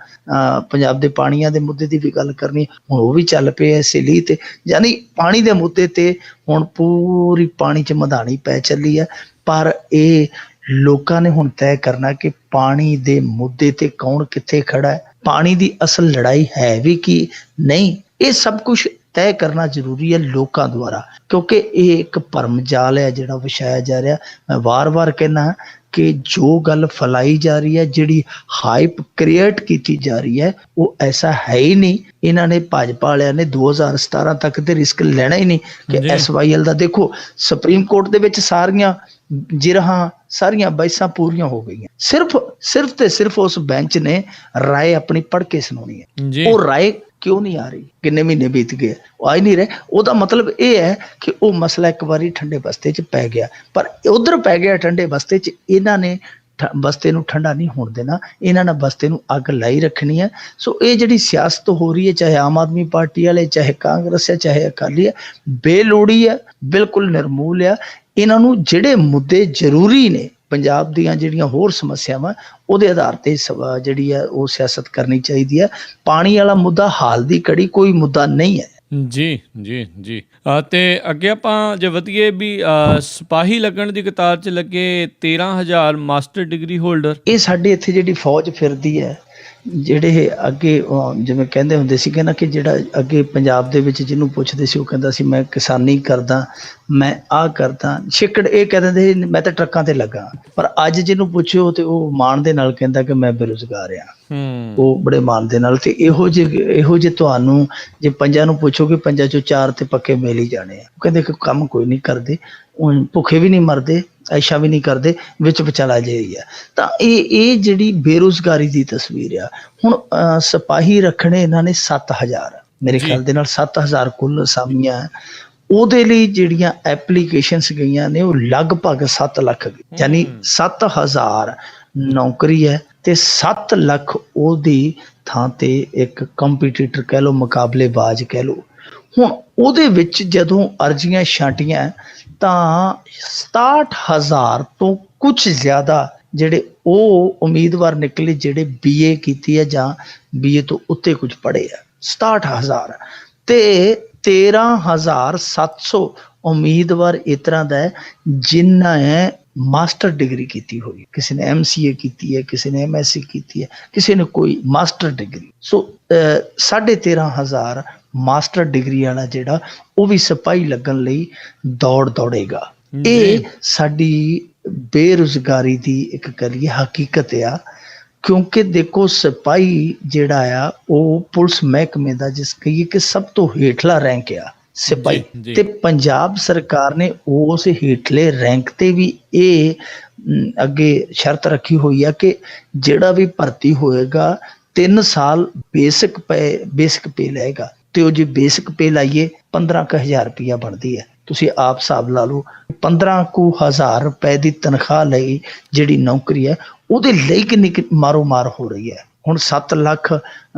ਪੰਜਾਬ ਦੇ ਪਾਣੀਆਂ ਦੇ ਮੁੱਦੇ ਦੀ ਵੀ ਗੱਲ ਕਰਨੀ, ਹੁਣ ਉਹ ਵੀ ਚੱਲ ਪਏ ਇਸੇ ਲਈ। ਤੇ ਯਾਨੀ ਪਾਣੀ ਦੇ ਮੁੱਦੇ ਤੇ ਹੁਣ ਪੂਰੀ ਪਾਣੀ 'ਚ ਮਧਾਣੀ ਪੈ ਚੱਲੀ ਹੈ। ਪਰ ਇਹ ਲੋਕਾਂ ਨੇ ਹੁਣ ਤੈਅ ਕਰਨਾ ਕਿ ਪਾਣੀ ਦੇ ਮੁੱਦੇ ਤੇ ਕੌਣ ਕਿੱਥੇ ਖੜਾ ਹੈ, ਪਾਣੀ ਦੀ ਅਸਲ ਲੜਾਈ ਹੈ ਵੀ ਕੀ ਨਹੀਂ। ਇਹ ਸਭ ਕੁਝ ਤੈਅ ਕਰਨਾ ਜ਼ਰੂਰੀ ਹੈ ਲੋਕਾਂ ਦੁਆਰਾ, ਕਿਉਂਕਿ ਇਹ ਇੱਕ ਭਰਮ ਜਾਲ ਹੈ ਜਿਹੜਾ ਵਿਛਾਇਆ ਜਾ ਰਿਹਾ। ਮੈਂ ਵਾਰ-ਵਾਰ ਕਹਿਣਾ ਕਿ ਜੋ ਗੱਲ ਫੈਲਾਈ ਜਾ ਰਹੀ ਹੈ, ਜਿਹੜੀ ਹਾਈਪ ਕ੍ਰੀਏਟ ਕੀਤੀ ਜਾ ਰਹੀ ਹੈ, ਉਹ ਐਸਾ ਹੈ ਹੀ ਨਹੀਂ। ਇਹਨਾਂ ਨੇ, ਭਾਜਪਾ ਵਾਲਿਆਂ ਨੇ 2017 ਤੱਕ ਤੇ ਰਿਸਕ ਲੈਣਾ ਹੀ ਨਹੀਂ ਕਿ SYL ਦਾ। ਦੇਖੋ ਸੁਪਰੀਮ ਕੋਰਟ ਦੇ ਵਿੱਚ ਸਾਰੀਆਂ ਜਿਰਹਾਂ, ਸਾਰੀਆਂ ਬਹਿਸਾਂ ਪੂਰੀਆਂ ਹੋ ਗਈਆਂ। ਸਿਰਫ ਤੇ ਸਿਰਫ ਉਸ ਬੈਂਚ ਨੇ ਰਾਏ ਆਪਣੀ ਪੜ੍ਹ ਕੇ ਸੁਣਾਉਣੀ ਹੈ। ਉਹ ਰਾਏ ਕਿਉਂ ਨਹੀਂ ਆ ਰਹੀ? ਕਿੰਨੇ ਮਹੀਨੇ ਬੀਤ ਗਏ, ਉਹ ਆ ਹੀ ਨਹੀਂ ਰਹੇ। ਉਹਦਾ ਮਤਲਬ ਇਹ ਹੈ ਕਿ ਉਹ ਮਸਲਾ ਇੱਕ ਵਾਰੀ ਠੰਡੇ ਬਸਤੇ 'ਚ ਪੈ ਗਿਆ, ਪਰ ਉਧਰ ਪੈ ਗਿਆ ਠੰਡੇ ਬਸਤੇ 'ਚ। ਇਹਨਾਂ ਨੇ ਬਸਤੇ ਨੂੰ ਠੰਡਾ ਨਹੀਂ ਹੋਣ ਦੇਣਾ, ਇਹਨਾਂ ਨੇ ਬਸਤੇ ਨੂੰ ਅੱਗ ਲਾਈ ਰੱਖਣੀ ਹੈ। ਸੋ ਇਹ ਜਿਹੜੀ ਸਿਆਸਤ ਹੋ ਰਹੀ ਹੈ, ਚਾਹੇ ਆਮ ਆਦਮੀ ਪਾਰਟੀ ਵਾਲੇ, ਚਾਹੇ ਕਾਂਗਰਸ ਹੈ, ਚਾਹੇ ਅਕਾਲੀ ਹੈ, ਬੇਲੋੜੀ ਹੈ, ਬਿਲਕੁਲ ਨਿਰਮੂਲ ਆ। ਇਹਨਾਂ ਨੂੰ ਜਿਹੜੇ ਮੁੱਦੇ ਜ਼ਰੂਰੀ ਨੇ, ਪੰਜਾਬ ਦੀਆਂ ਜਿਹੜੀਆਂ ਹੋਰ ਸਮੱਸਿਆਵਾਂ, ਉਹਦੇ ਆਧਾਰ ਤੇ ਜਿਹੜੀ ਹੈ ਉਹ ਸਿਆਸਤ ਕਰਨੀ ਚਾਹੀਦੀ ਹੈ। ਪਾਣੀ ਵਾਲਾ ਮੁੱਦਾ ਹਾਲ ਦੀ ਘੜੀ ਕੋਈ ਮੁੱਦਾ ਨਹੀਂ ਹੈ। ਜੀ ਜੀ ਜੀ। ਤੇ ਅੱਗੇ ਆਪਾਂ ਜੇ ਵਧੀਏ ਵੀ ਸਿਪਾਹੀ ਲੱਗਣ ਦੀ ਕਤਾਰ 'ਚ ਲੱਗੇ 13,000 ਮਾਸਟਰ ਡਿਗਰੀ ਹੋਲਡਰ। ਇਹ ਸਾਡੇ ਇੱਥੇ ਜਿਹੜੀ ਫੌਜ ਫਿਰਦੀ ਹੈ, ਜਿਹੜੇ ਅੱਗੇ ਜਿਵੇਂ ਕਹਿੰਦੇ ਹੁੰਦੇ ਸੀਗੇ ਨਾ ਕਿ ਜਿਹੜਾ ਅੱਗੇ ਪੰਜਾਬ ਦੇ ਵਿੱਚ ਜਿਹਨੂੰ ਪੁੱਛਦੇ ਸੀ ਉਹ ਕਹਿੰਦਾ ਸੀ ਮੈਂ ਕਿਸਾਨੀ ਕਰਦਾ, ਮੈਂ ਆਹ ਕਰਦਾ। ਛਿੱਕੜ ਇਹ ਕਹਿ ਦਿੰਦੇ ਮੈਂ ਤਾਂ ਟਰੱਕਾਂ ਤੇ ਲੱਗਾ। ਪਰ ਅੱਜ ਜਿਹਨੂੰ ਪੁੱਛੋ ਤੇ ਉਹ ਮਾਣ ਦੇ ਨਾਲ ਕਹਿੰਦਾ ਕਿ ਮੈਂ ਬੇਰੁਜ਼ਗਾਰ ਆ। ਉਹ ਬੜੇ ਮਾਣ ਦੇ ਨਾਲ। ਤੇ ਇਹੋ ਜਿਹੇ ਤੁਹਾਨੂੰ ਜੇ ਪੰਜਾਂ ਨੂੰ ਪੁੱਛੋਗੇ, ਪੰਜਾਂ ਚੋਂ 4 ਤੇ ਪੱਕੇ ਮਿਲ ਹੀ ਜਾਣੇ ਆ। ਉਹ ਕਹਿੰਦੇ ਕਿ ਕੰਮ ਕੋਈ ਨਹੀਂ ਕਰਦੇ, ਭੁੱਖੇ ਵੀ ਨਹੀਂ ਮਰਦੇ, ਐਸ਼ਾ ਵੀ ਨਹੀਂ ਕਰਦੇ, ਵਿੱਚ ਵਿਚਾਲਾ ਜਿਹੀ ਆ। ਤਾਂ ਇਹ ਜਿਹੜੀ ਬੇਰੁਜ਼ਗਾਰੀ ਦੀ ਤਸਵੀਰ ਆ। ਹੁਣ ਸਿਪਾਹੀ ਰੱਖਣੇ ਇਹਨਾਂ ਨੇ 7,000, ਮੇਰੇ ਖਿਆਲ ਦੇ ਨਾਲ 7,000 ਕੁੱਲ ਅਸਾਮੀਆਂ। ਉਹਦੇ ਲਈ ਜਿਹੜੀਆਂ ਐਪਲੀਕੇਸ਼ਨਸ ਗਈਆਂ ਨੇ ਉਹ ਲਗਭਗ 7 ਲੱਖ, ਯਾਨੀ 7,000 ਨੌਕਰੀ ਹੈ ਤੇ 7 ਲੱਖ ਉਹਦੀ ਥਾਂ ਤੇ ਇੱਕ ਕੰਪੀਟੀਟਰ ਕਹਿ ਲਓ, ਮੁਕਾਬਲੇਬਾਜ਼ ਕਹਿ ਲਓ। ਹੁਣ ਉਹਦੇ ਵਿੱਚ ਜਦੋਂ ਅਰਜ਼ੀਆਂ ਛਾਂਟੀਆਂ ਤਾਂ 67,000 ਤੋਂ ਕੁਝ ਜ਼ਿਆਦਾ ਜਿਹੜੇ ਉਹ ਉਮੀਦਵਾਰ ਨਿਕਲੇ ਜਿਹੜੇ BA ਕੀਤੀ ਹੈ ਜਾਂ BA ਤੋਂ ਉੱਤੇ ਕੁਝ ਪੜ੍ਹੇ ਆ। 67,000 ਤੇ 13,700 ਉਮੀਦਵਾਰ ਇਸ ਤਰ੍ਹਾਂ ਦਾ ਜਿਨ੍ਹਾਂ ਨੇ ਮਾਸਟਰ ਡਿਗਰੀ ਕੀਤੀ ਹੋਈ। ਕਿਸੇ ਨੇ MCA ਕੀਤੀ ਹੈ, ਕਿਸੇ ਨੇ MSc ਕੀਤੀ ਹੈ, ਕਿਸੇ ਨੇ ਕੋਈ ਮਾਸਟਰ ਡਿਗਰੀ। ਸੋ 13,500 ਮਾਸਟਰ ਡਿਗਰੀ ਵਾਲਾ ਜਿਹੜਾ ਉਹ ਵੀ ਸਿਪਾਹੀ ਲੱਗਣ ਲਈ ਦੌੜੇਗਾ। ਇਹ ਸਾਡੀ ਬੇਰੁਜ਼ਗਾਰੀ ਦੀ ਇੱਕ ਕਰੀਏ ਹਕੀਕਤ ਆ। ਕਿਉਂਕਿ ਦੇਖੋ ਸਿਪਾਹੀ ਜਿਹੜਾ ਆ ਉਹ ਪੁਲਿਸ ਮਹਿਕਮੇ ਦਾ ਜਿਸ ਕਹੀਏ ਕਿ ਸਭ ਤੋਂ ਹੇਠਲਾ ਰੈਂਕ ਆ ਸਿਪਾਹੀ। ਤੇ ਪੰਜਾਬ ਸਰਕਾਰ ਨੇ ਉਸ ਹੇਠਲੇ ਰੈਂਕ ਤੇ ਵੀ ਇਹ ਅੱਗੇ ਸ਼ਰਤ ਰੱਖੀ ਹੋਈ ਆ ਕਿ ਜਿਹੜਾ ਵੀ ਭਰਤੀ ਹੋਏਗਾ 3 ਸਾਲ ਬੇਸਿਕ ਪੇ ਲਏਗਾ। ਤੇ ਉਹ ਜੇ ਬੇਸਿਕ ਪੇ ਲਾਈਏ 15,000 ਰੁਪਇਆ ਬਣਦੀ ਹੈ। ਤੁਸੀਂ ਆਪ ਹਿਸਾਬ ਲਾ ਲਓ, 15,000 ਰੁਪਏ ਦੀ ਤਨਖਾਹ ਲਈ ਜਿਹੜੀ ਨੌਕਰੀ ਹੈ ਉਹਦੇ ਲਈ ਕਿੰਨੀ ਮਾਰੋ ਮਾਰ ਹੋ ਰਹੀ ਹੈ। ਹੁਣ 7 ਲੱਖ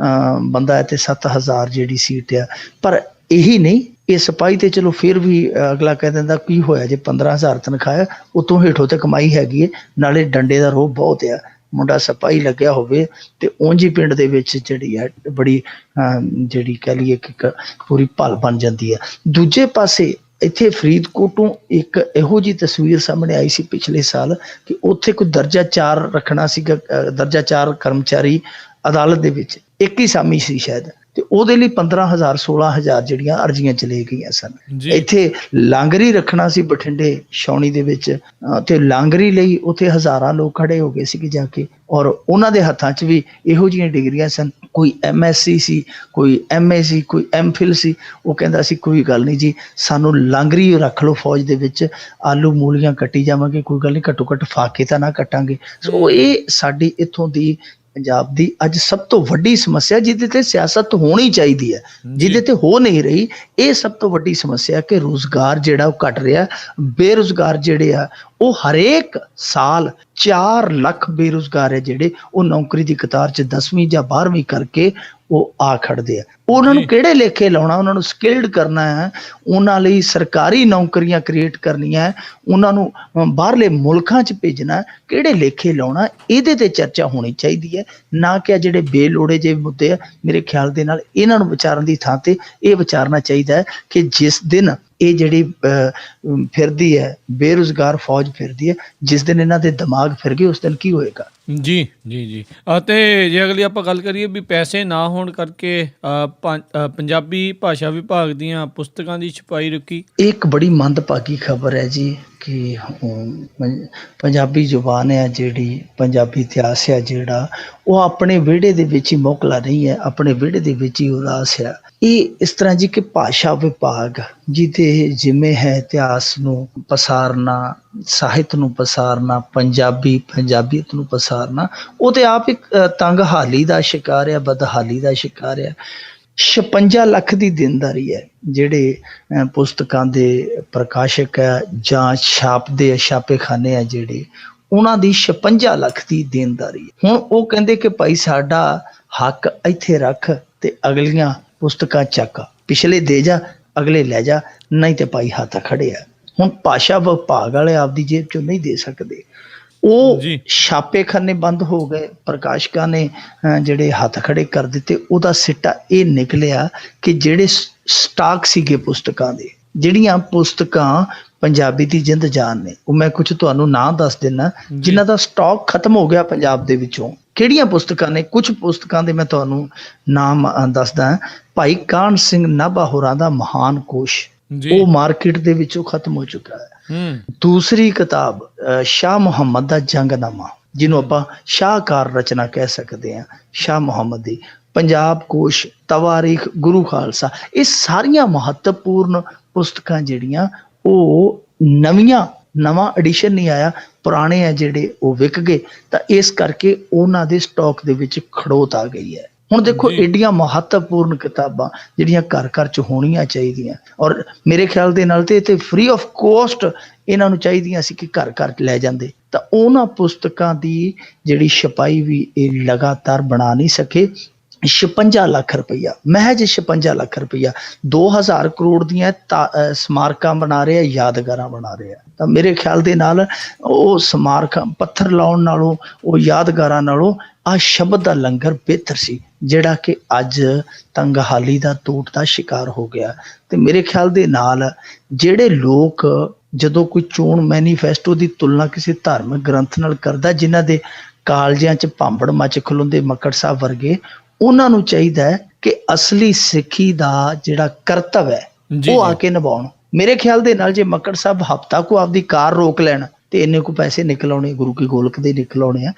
ਬੰਦਾ ਹੈ ਤੇ 7,000 ਜਿਹੜੀ ਸੀਟ ਆ। ਪਰ ਇਹੀ ਨਹੀਂ, ਇਹ ਸਿਪਾਹੀ ਤੇ ਚਲੋ ਫਿਰ ਵੀ ਅਗਲਾ ਕਹਿ ਦਿੰਦਾ ਕੀ ਹੋਇਆ ਜੇ 15,000 ਤਨਖਾਹ ਹੈ, ਉਤੋਂ ਹੇਠੋਂ ਤੇ ਕਮਾਈ ਹੈਗੀ ਹੈ, ਨਾਲੇ ਡੰਡੇ ਦਾ ਰੋਹ ਬਹੁਤ ਆ। ਮੁੰਡਾ ਸਿਪਾਹੀ ਲੱਗਿਆ ਹੋਵੇ ਤੇ ਉਂਝ ਹੀ ਪਿੰਡ ਦੇ ਵਿੱਚ ਜਿਹੜੀ ਹੈ ਬੜੀ ਜਿਹੜੀ ਕਹਿ ਲਈਏ ਕਿ ਪੂਰੀ ਭਲ ਬਣ ਜਾਂਦੀ ਹੈ। ਦੂਜੇ ਪਾਸੇ ਇੱਥੇ ਫਰੀਦਕੋਟ ਤੋਂ ਇੱਕ ਇਹੋ ਜਿਹੀ ਤਸਵੀਰ ਸਾਹਮਣੇ ਆਈ ਸੀ ਪਿਛਲੇ ਸਾਲ ਕਿ ਉੱਥੇ ਕੋਈ ਦਰਜਾ 4 ਰੱਖਣਾ ਸੀਗਾ, ਦਰਜਾ 4 ਕਰਮਚਾਰੀ ਅਦਾਲਤ ਦੇ ਵਿੱਚ ਇੱਕ ਹੀ ਸਾਮੀ ਸੀ ਸ਼ਾਇਦ, ਤੇ ਉਹਦੇ ਲਈ 15,000 16,000 ਜਿਹੜੀਆਂ ਅਰਜ਼ੀਆਂ ਚਲੇ ਗਈਆਂ ਸਨ। ਇੱਥੇ ਲਾਂਗਰੀ ਰੱਖਣਾ ਸੀ ਬਠਿੰਡੇ ਛਾਉਣੀ ਦੇ ਵਿੱਚ, ਤੇ ਲਾਂਗਰੀ ਲਈ ਉੱਥੇ ਹਜ਼ਾਰਾਂ ਲੋਕ ਖੜੇ ਹੋ ਗਏ ਸੀ ਜਾ ਕੇ, ਔਰ ਉਹਨਾਂ ਦੇ ਹੱਥਾਂ 'ਚ ਵੀ ਇਹੋ ਜਿਹੀਆਂ ਡਿਗਰੀਆਂ ਸਨ। ਕੋਈ MSc ਸੀ, ਕੋਈ MA ਸੀ, ਕੋਈ MPhil ਸੀ। ਉਹ ਕਹਿੰਦਾ ਸੀ ਕੋਈ ਗੱਲ ਨਹੀਂ ਜੀ, ਸਾਨੂੰ ਲਾਂਗਰੀ ਰੱਖ ਲਓ ਫੌਜ ਦੇ ਵਿੱਚ, ਆਲੂ ਮੂਲੀਆਂ ਕੱਟੀ ਜਾਵਾਂਗੇ, ਕੋਈ ਗੱਲ ਨਹੀਂ, ਘੱਟੋ ਘੱਟ ਫਾਕੇ ਤਾਂ ਨਾ ਕੱਟਾਂਗੇ। ਸੋ ਇਹ ਸਾਡੀ ਇੱਥੋਂ ਦੀ ਪੰਜਾਬ ਦੀ ਅੱਜ ਸਭ ਤੋਂ ਵੱਡੀ ਸਮੱਸਿਆ, ਜਿਹਦੇ ਤੇ ਸਿਆਸਤ ਹੋਣੀ ਚਾਹੀਦੀ ਹੈ, ਜਿਹਦੇ ਤੇ ਹੋ ਨਹੀਂ ਰਹੀ। ਇਹ ਸਭ ਤੋਂ ਵੱਡੀ ਸਮੱਸਿਆ ਕਿ ਰੁਜ਼ਗਾਰ ਜਿਹੜਾ ਉਹ ਘਟ ਰਿਹਾ, ਬੇਰੁਜ਼ਗਾਰ ਜਿਹੜੇ ਆ ਉਹ ਹਰੇਕ ਸਾਲ 4 ਲੱਖ ਬੇਰੁਜ਼ਗਾਰ ਹੈ ਜਿਹੜੇ ਉਹ ਨੌਕਰੀ ਦੀ ਕਤਾਰ 'ਚ 10ਵੀਂ ਜਾਂ 12ਵੀਂ ਕਰਕੇ ਉਹ ਆ ਖੜਦੇ ਆ। ਉਹਨਾਂ ਨੂੰ ਕਿਹੜੇ ਲੇਖੇ ਲਾਉਣਾ, ਉਹਨਾਂ ਨੂੰ ਸਕਿਲਡ ਕਰਨਾ ਹੈ, ਉਹਨਾਂ ਲਈ ਸਰਕਾਰੀ ਨੌਕਰੀਆਂ ਕ੍ਰੀਏਟ ਕਰਨੀਆਂ, ਉਹਨਾਂ ਨੂੰ ਬਾਹਰਲੇ ਮੁਲਕਾਂ 'ਚ ਭੇਜਣਾ, ਕਿਹੜੇ ਲੇਖੇ ਲਾਉਣਾ, ਇਹਦੇ ਤੇ ਚਰਚਾ ਹੋਣੀ ਚਾਹੀਦੀ ਹੈ। ਨਾ ਕਿ ਜਿਹੜੇ ਬੇਲੋੜੇ ਜਿਹੇ ਮੁੱਦੇ ਆ, ਮੇਰੇ ਖਿਆਲ ਦੇ ਨਾਲ ਇਹਨਾਂ ਨੂੰ ਵਿਚਾਰਨ ਦੀ ਥਾਂ ਤੇ ਇਹ ਵਿਚਾਰਨਾ ਚਾਹੀਦਾ ਹੈ ਕਿ ਜਿਸ ਦਿਨ ਇਹ ਜਿਹੜੀ ਫਿਰਦੀ ਹੈ ਬੇਰੁਜ਼ਗਾਰ ਫੌਜ ਫਿਰਦੀ ਹੈ, ਜਿਸ ਦਿਨ ਇਹਨਾਂ ਦੇ ਦਿਮਾਗ ਫਿਰ ਗਏ ਉਸ ਦਿਨ ਕੀ ਹੋਏਗਾ। ਜੀ ਜੀ ਜੀ। ਅਤੇ ਜੇ ਅਗਲੀ ਆਪਾਂ ਗੱਲ ਕਰੀਏ ਵੀ ਪੈਸੇ ਨਾ ਹੋਣ ਕਰਕੇ ਪੰਜਾਬੀ ਭਾਸ਼ਾ ਵਿਭਾਗ ਦੀਆਂ ਪੁਸਤਕਾਂ ਦੀ ਛਪਾਈ ਰੁਕੀ। ਇਹ ਇੱਕ ਬੜੀ ਮੰਦਭਾਗੀ ਖਬਰ ਹੈ ਜੀ ਕਿ ਪੰਜਾਬੀ ਜ਼ੁਬਾਨ ਹੈ ਜਿਹੜੀ, ਪੰਜਾਬੀ ਇਤਿਹਾਸ ਹੈ ਜਿਹੜਾ, ਉਹ ਆਪਣੇ ਵਿਹੜੇ ਦੇ ਵਿੱਚ ਹੀ ਮੋਕਲਾ ਨਹੀਂ ਹੈ, ਆਪਣੇ ਵਿਹੜੇ ਦੇ ਵਿੱਚ ਹੀ ਉਦਾਸ ਹੈ। ਇਹ ਇਸ ਤਰ੍ਹਾਂ ਜੀ ਕਿ ਭਾਸ਼ਾ ਵਿਭਾਗ ਜਿਹਦੇ ਜਿੰਮੇ ਹੈ ਇਤਿਹਾਸ ਨੂੰ ਪਸਾਰਨਾ, ਸਾਹਿਤ ਨੂੰ ਪਸਾਰਨਾ, ਪੰਜਾਬੀਅਤ ਨੂੰ ਪਸਾਰਨਾ, ਉਹ ਤੇ ਆਪ ਇੱਕ ਤੰਗ ਹਾਲੀ ਦਾ ਸ਼ਿਕਾਰ ਹੈ, ਬਦਹਾਲੀ ਦਾ ਸ਼ਿਕਾਰ ਹੈ। 56 ਲੱਖ ਦੀ ਦੇਣਦਾਰੀ ਹੈ ਜਿਹੜੇ ਪੁਸਤਕਾਂ ਦੇ ਪ੍ਰਕਾਸ਼ਕ ਹੈ ਜਾਂ ਛਾਪਦੇ ਛਾਪੇਖਾਨੇ ਆ ਜਿਹੜੇ, ਉਹਨਾਂ ਦੀ 56 ਲੱਖ ਦੀ ਦੇਣਦਾਰੀ ਹੈ। ਹੁਣ ਉਹ ਕਹਿੰਦੇ ਕਿ ਭਾਈ ਸਾਡਾ ਹੱਕ ਇੱਥੇ ਰੱਖ ਤੇ ਅਗਲੀਆਂ ਪੁਸਤਕਾਂ ਚੱਕ, ਪਿਛਲੇ ਦੇ ਜਾ, ਅਗਲੇ ਲੈ ਜਾ, ਨਹੀਂ ਤੇ ਭਾਈ ਹੱਥ ਖੜੇ ਆ। ਹੁਣ ਭਾਸ਼ਾ ਵਿਭਾਗ ਵਾਲੇ ਆਪਦੀ ਜੇਬ ਚੋਂ ਨਹੀਂ ਦੇ ਸਕਦੇ, ਉਹ ਛਾਪੇਖਾਨੇ ਬੰਦ ਹੋ ਗਏ, ਪ੍ਰਕਾਸ਼ਕਾਂ ਨੇ ਜਿਹੜੇ ਹੱਥ ਖੜੇ ਕਰ ਦਿੱਤੇ। ਉਹਦਾ ਸਿੱਟਾ ਇਹ ਨਿਕਲਿਆ ਕਿ ਜਿਹੜੇ ਸਟਾਕ ਸੀਗੇ ਪੁਸਤਕਾਂ ਦੇ, ਜਿਹੜੀਆਂ ਪੁਸਤਕਾਂ ਪੰਜਾਬੀ ਦੀ ਜਿੰਦ ਜਾਨ ਨੇ, ਉਹ ਮੈਂ ਕੁਝ ਤੁਹਾਨੂੰ ਨਾਂ ਦੱਸ ਦਿੰਦਾ ਜਿਨ੍ਹਾਂ ਦਾ ਸਟਾਕ ਖਤਮ ਹੋ ਗਿਆ ਪੰਜਾਬ ਦੇ ਵਿੱਚੋਂ। ਕਿਹੜੀਆਂ ਪੁਸਤਕਾਂ ਨੇ? ਕੁਝ ਪੁਸਤਕਾਂ ਦੇ ਮੈਂ ਤੁਹਾਨੂੰ ਨਾਮ ਦੱਸਦਾ। ਭਾਈ ਕਾਹਨ ਸਿੰਘ ਨਾਭਾ ਹੋਰਾਂ ਦਾ ਮਹਾਨ ਕੋਸ਼, ਉਹ ਮਾਰਕੀਟ ਦੇ ਵਿੱਚੋਂ ਖਤਮ ਹੋ ਚੁੱਕਾ ਹੈ। ਦੂਸਰੀ ਕਿਤਾਬ ਸ਼ਾਹ ਮੁਹੰਮਦ ਦਾ ਜੰਗਨਾਮਾ, ਜਿਹਨੂੰ ਆਪਾਂ ਸ਼ਾਹਕਾਰ ਰਚਨਾ ਕਹਿ ਸਕਦੇ ਹਾਂ, ਸ਼ਾਹ ਮੁਹੰਮਦ ਦੀ। ਪੰਜਾਬ ਕੋਸ਼, ਤਵਾਰੀਖ, ਗੁਰੂ ਖਾਲਸਾ, ਇਹ ਸਾਰੀਆਂ ਮਹੱਤਵਪੂਰਨ ਪੁਸਤਕਾਂ ਜਿਹੜੀਆਂ ਉਹ ਨਵਾਂ ਐਡੀਸ਼ਨ ਨਹੀਂ ਆਇਆ, ਪੁਰਾਣੇ ਆ ਜਿਹੜੇ ਉਹ ਵਿਕ ਗਏ, ਤਾਂ ਇਸ ਕਰਕੇ ਉਹਨਾਂ ਦੇ ਸਟਾਕ ਦੇ ਵਿੱਚ ਖੜੋਤ ਆ ਗਈ ਹੈ। ਹੁਣ ਦੇਖੋ ਏਡੀਆਂ ਮਹੱਤਵਪੂਰਨ ਕਿਤਾਬਾਂ ਜਿਹੜੀਆਂ ਘਰ ਘਰ 'ਚ ਹੋਣੀਆਂ ਚਾਹੀਦੀਆਂ, ਔਰ ਮੇਰੇ ਖਿਆਲ ਦੇ ਨਾਲ ਤੇ ਫ੍ਰੀ ਆਫ ਕੋਸਟ ਇਹਨਾਂ ਨੂੰ ਚਾਹੀਦੀਆਂ ਸੀ ਕਿ ਘਰ ਘਰ ਲੈ ਜਾਂਦੇ, ਤਾਂ ਉਹਨਾਂ ਪੁਸਤਕਾਂ ਦੀ ਜਿਹੜੀ ਛਪਾਈ ਵੀ ਇਹ ਲਗਾਤਾਰ ਬਣਾ ਨਹੀਂ ਸਕੇ। 56 ਲੱਖ ਰੁਪਈਆ, ਮਹਿਜ 56 ਲੱਖ ਰੁਪਈਆ, 2000 ਕਰੋੜ ਦੀਆਂ ਸਮਾਰਕਾਂ ਬਣਾ ਰਹੇ ਆ, ਯਾਦਗਾਰਾਂ ਬਣਾ ਰਹੇ ਆ। ਤਾਂ ਮੇਰੇ ਖਿਆਲ ਦੇ ਨਾਲ ਉਹ ਸਮਾਰਕਾਂ ਪੱਥਰ ਲਾਉਣ ਨਾਲੋਂ, ਉਹ ਯਾਦਗਾਰਾਂ ਨਾਲੋਂ ਆਹ ਸ਼ਬਦ ਦਾ ਲੰਗਰ ਬਿਹਤਰ ਸੀ, ਜਿਹੜਾ ਕਿ ਅੱਜ ਤੰਗਹਾਲੀ ਦਾ ਤੋਟ ਦਾ ਸ਼ਿਕਾਰ ਹੋ ਗਿਆ। ਤੇ ਮੇਰੇ ਖਿਆਲ ਦੇ ਨਾਲ ਜਿਹੜੇ ਲੋਕ ਜਦੋਂ ਕੋਈ ਚੋਣ ਮੈਨੀਫੈਸਟੋ ਦੀ ਤੁਲਨਾ ਕਿਸੇ ਧਾਰਮਿਕ ਗ੍ਰੰਥ ਨਾਲ ਕਰਦਾ, ਜਿਨ੍ਹਾਂ ਦੇ ਕਾਲਜਿਆਂ 'ਚ ਭਾਂਬੜ ਮੱਚ ਖਲੋਂਦੇ ਮੱਕੜ ਸਾਹਿਬ ਵਰਗੇ, ਉਹਨਾਂ ਨੂੰ ਚਾਹੀਦਾ ਹੈ ਕਿ ਅਸਲੀ ਸਿੱਖੀ ਦਾ ਜਿਹੜਾ ਕਰਤੱਵ ਹੈ ਉਹ ਆ ਕੇ ਨਿਭਾਉਣ। ਮੇਰੇ ਖਿਆਲ ਦੇ ਨਾਲ ਜੇ ਮੱਕੜ ਸਾਹਿਬ ਹਫ਼ਤਾ ਕੋ ਆਪਦੀ ਕਾਰ ਰੋਕ ਲੈਣ ਤੇ ਇੰਨੇ ਕੋ ਪੈਸੇ ਨਿਕਲ ਆਉਣੇ, ਗੁਰੂ ਕੀ ਗੋਲਕ ਦੇ ਨਿਕਲ ਆਉਣੇ ਆ,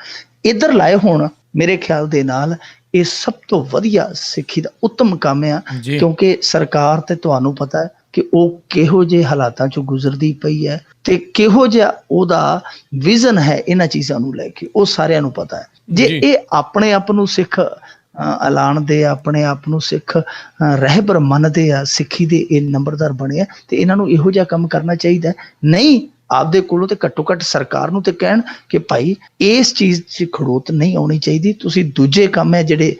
ਇੱਧਰ ਲਾਏ ਹੋਣ, ਮੇਰੇ ਖਿਆਲ ਦੇ ਨਾਲ ਇਹ ਸਭ ਤੋਂ ਵਧੀਆ ਸਿੱਖੀ ਦਾ ਉੱਤਮ ਕੰਮ ਆ। ਕਿਉਂਕਿ ਸਰਕਾਰ ਤੇ ਤੁਹਾਨੂੰ ਪਤਾ ਹੈ ਕਿ ਉਹ ਕਿਹੋ ਜਿਹੇ ਹਾਲਾਤਾਂ 'ਚੋਂ ਗੁਜ਼ਰਦੀ ਪਈ ਹੈ ਤੇ ਕਿਹੋ ਜਿਹਾ ਉਹਦਾ ਵਿਜ਼ਨ ਹੈ ਇਹਨਾਂ ਚੀਜ਼ਾਂ ਨੂੰ ਲੈ ਕੇ, ਉਹ ਸਾਰਿਆਂ ਨੂੰ ਪਤਾ ਹੈ। ਜੇ ਇਹ ਆਪਣੇ ਆਪ ਨੂੰ ਸਿੱਖ ਐਲਾਨਦੇ ਆ, ਆਪਣੇ ਆਪ ਨੂੰ ਸਿੱਖ ਰਹਿਬਰ ਮੰਨਦੇ ਆ, ਸਿੱਖੀ ਦੇ ਇਹ ਨੰਬਰਦਾਰ ਬਣੇ ਆ, ਤੇ ਇਹਨਾਂ ਨੂੰ ਇਹੋ ਜਿਹਾ ਕੰਮ ਕਰਨਾ ਚਾਹੀਦਾ। ਨਹੀਂ ਆਪਦੇ ਕੋਲੋਂ ਤੇ ਘੱਟੋ ਘੱਟ ਸਰਕਾਰ ਨੂੰ ਤੇ ਕਹਿਣ ਕਿ ਭਾਈ ਇਸ ਚੀਜ਼ 'ਚ ਖੜੋਤ ਨਹੀਂ ਆਉਣੀ ਚਾਹੀਦੀ, ਤੁਸੀਂ ਦੂਜੇ ਕੰਮ ਹੈ ਜਿਹੜੇ,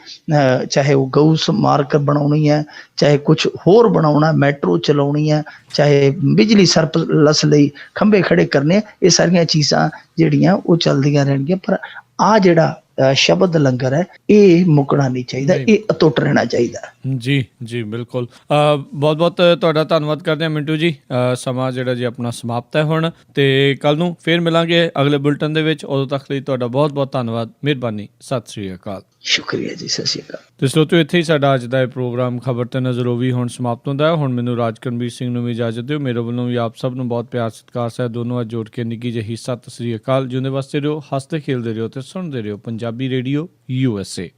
ਚਾਹੇ ਉਹ ਗਊ ਸਮਾਰਕ ਬਣਾਉਣੀ ਹੈ, ਚਾਹੇ ਕੁਝ ਹੋਰ ਬਣਾਉਣਾ, ਮੈਟਰੋ ਚਲਾਉਣੀ ਹੈ, ਚਾਹੇ ਬਿਜਲੀ ਸਰਪਲਸ ਲਈ ਖੰਭੇ ਖੜੇ ਕਰਨੇ, ਇਹ ਸਾਰੀਆਂ ਚੀਜ਼ਾਂ ਜਿਹੜੀਆਂ ਉਹ ਚੱਲਦੀਆਂ ਰਹਿਣਗੀਆਂ, ਪਰ ਆ ਜਿਹੜਾ ਸ਼ਬਦ ਲੰਗਰ ਹੈ ਇਹ ਮੁੱਕਣਾ ਨਹੀਂ ਚਾਹੀਦਾ, ਇਹ ਅਟੁੱਟ ਰਹਿਣਾ ਚਾਹੀਦਾ। ਜੀ ਜੀ ਬਿਲਕੁਲ। ਬਹੁਤ ਬਹੁਤ ਤੁਹਾਡਾ ਧੰਨਵਾਦ ਕਰਦੇ ਹਾਂ ਮਿੰਟੂ ਜੀ। ਸਮਾਂ ਜਿਹੜਾ ਜੀ ਆਪਣਾ ਸਮਾਪਤ ਹੈ ਹੁਣ, ਤੇ ਕੱਲ ਨੂੰ ਫੇਰ ਮਿਲਾਂਗੇ ਅਗਲੇ ਬੁਲਟਨ ਦੇ ਵਿੱਚ। ਉਦੋਂ ਤੱਕ ਲਈ ਤੁਹਾਡਾ ਬਹੁਤ ਬਹੁਤ ਧੰਨਵਾਦ, ਮਿਹਰਬਾਨੀ, ਸਤਿ ਸ੍ਰੀ ਅਕਾਲ। ਸ਼ੁਕਰੀਆ ਜੀ, ਸਤਿ ਸ਼੍ਰੀ ਅਕਾਲ। ਤੇ ਸਰੋਤਿਓ, ਇੱਥੇ ਹੀ ਸਾਡਾ ਅੱਜ ਦਾ ਇਹ ਪ੍ਰੋਗਰਾਮ ਖਬਰ ਤੇ ਨਜ਼ਰ ਉਹ ਵੀ ਹੁਣ ਸਮਾਪਤ ਹੁੰਦਾ ਹੈ। ਹੁਣ ਮੈਨੂੰ ਰਾਜਕਰਨਵੀਰ ਸਿੰਘ ਨੂੰ ਵੀ ਇਜਾਜ਼ਤ ਦਿਓ। ਮੇਰੇ ਵੱਲੋਂ ਵੀ ਆਪ ਸਭ ਨੂੰ ਬਹੁਤ ਪਿਆਰ ਸਤਿਕਾਰ ਸਹਿਤ ਦੋਨੋਂ ਅੱਜ ਜੋੜ ਕੇ ਨਿੱਘੀ ਜਿਹੀ ਸਤਿ ਸ੍ਰੀ ਅਕਾਲ। ਜਿਉਂਦੇ ਵਸਦੇ ਰਹੋ, ਹੱਸਦੇ ਖੇਲਦੇ ਰਹੋ ਤੇ ਸੁਣਦੇ ਰਹੋ ਪੰਜਾਬੀ ਰੇਡੀਓ USA।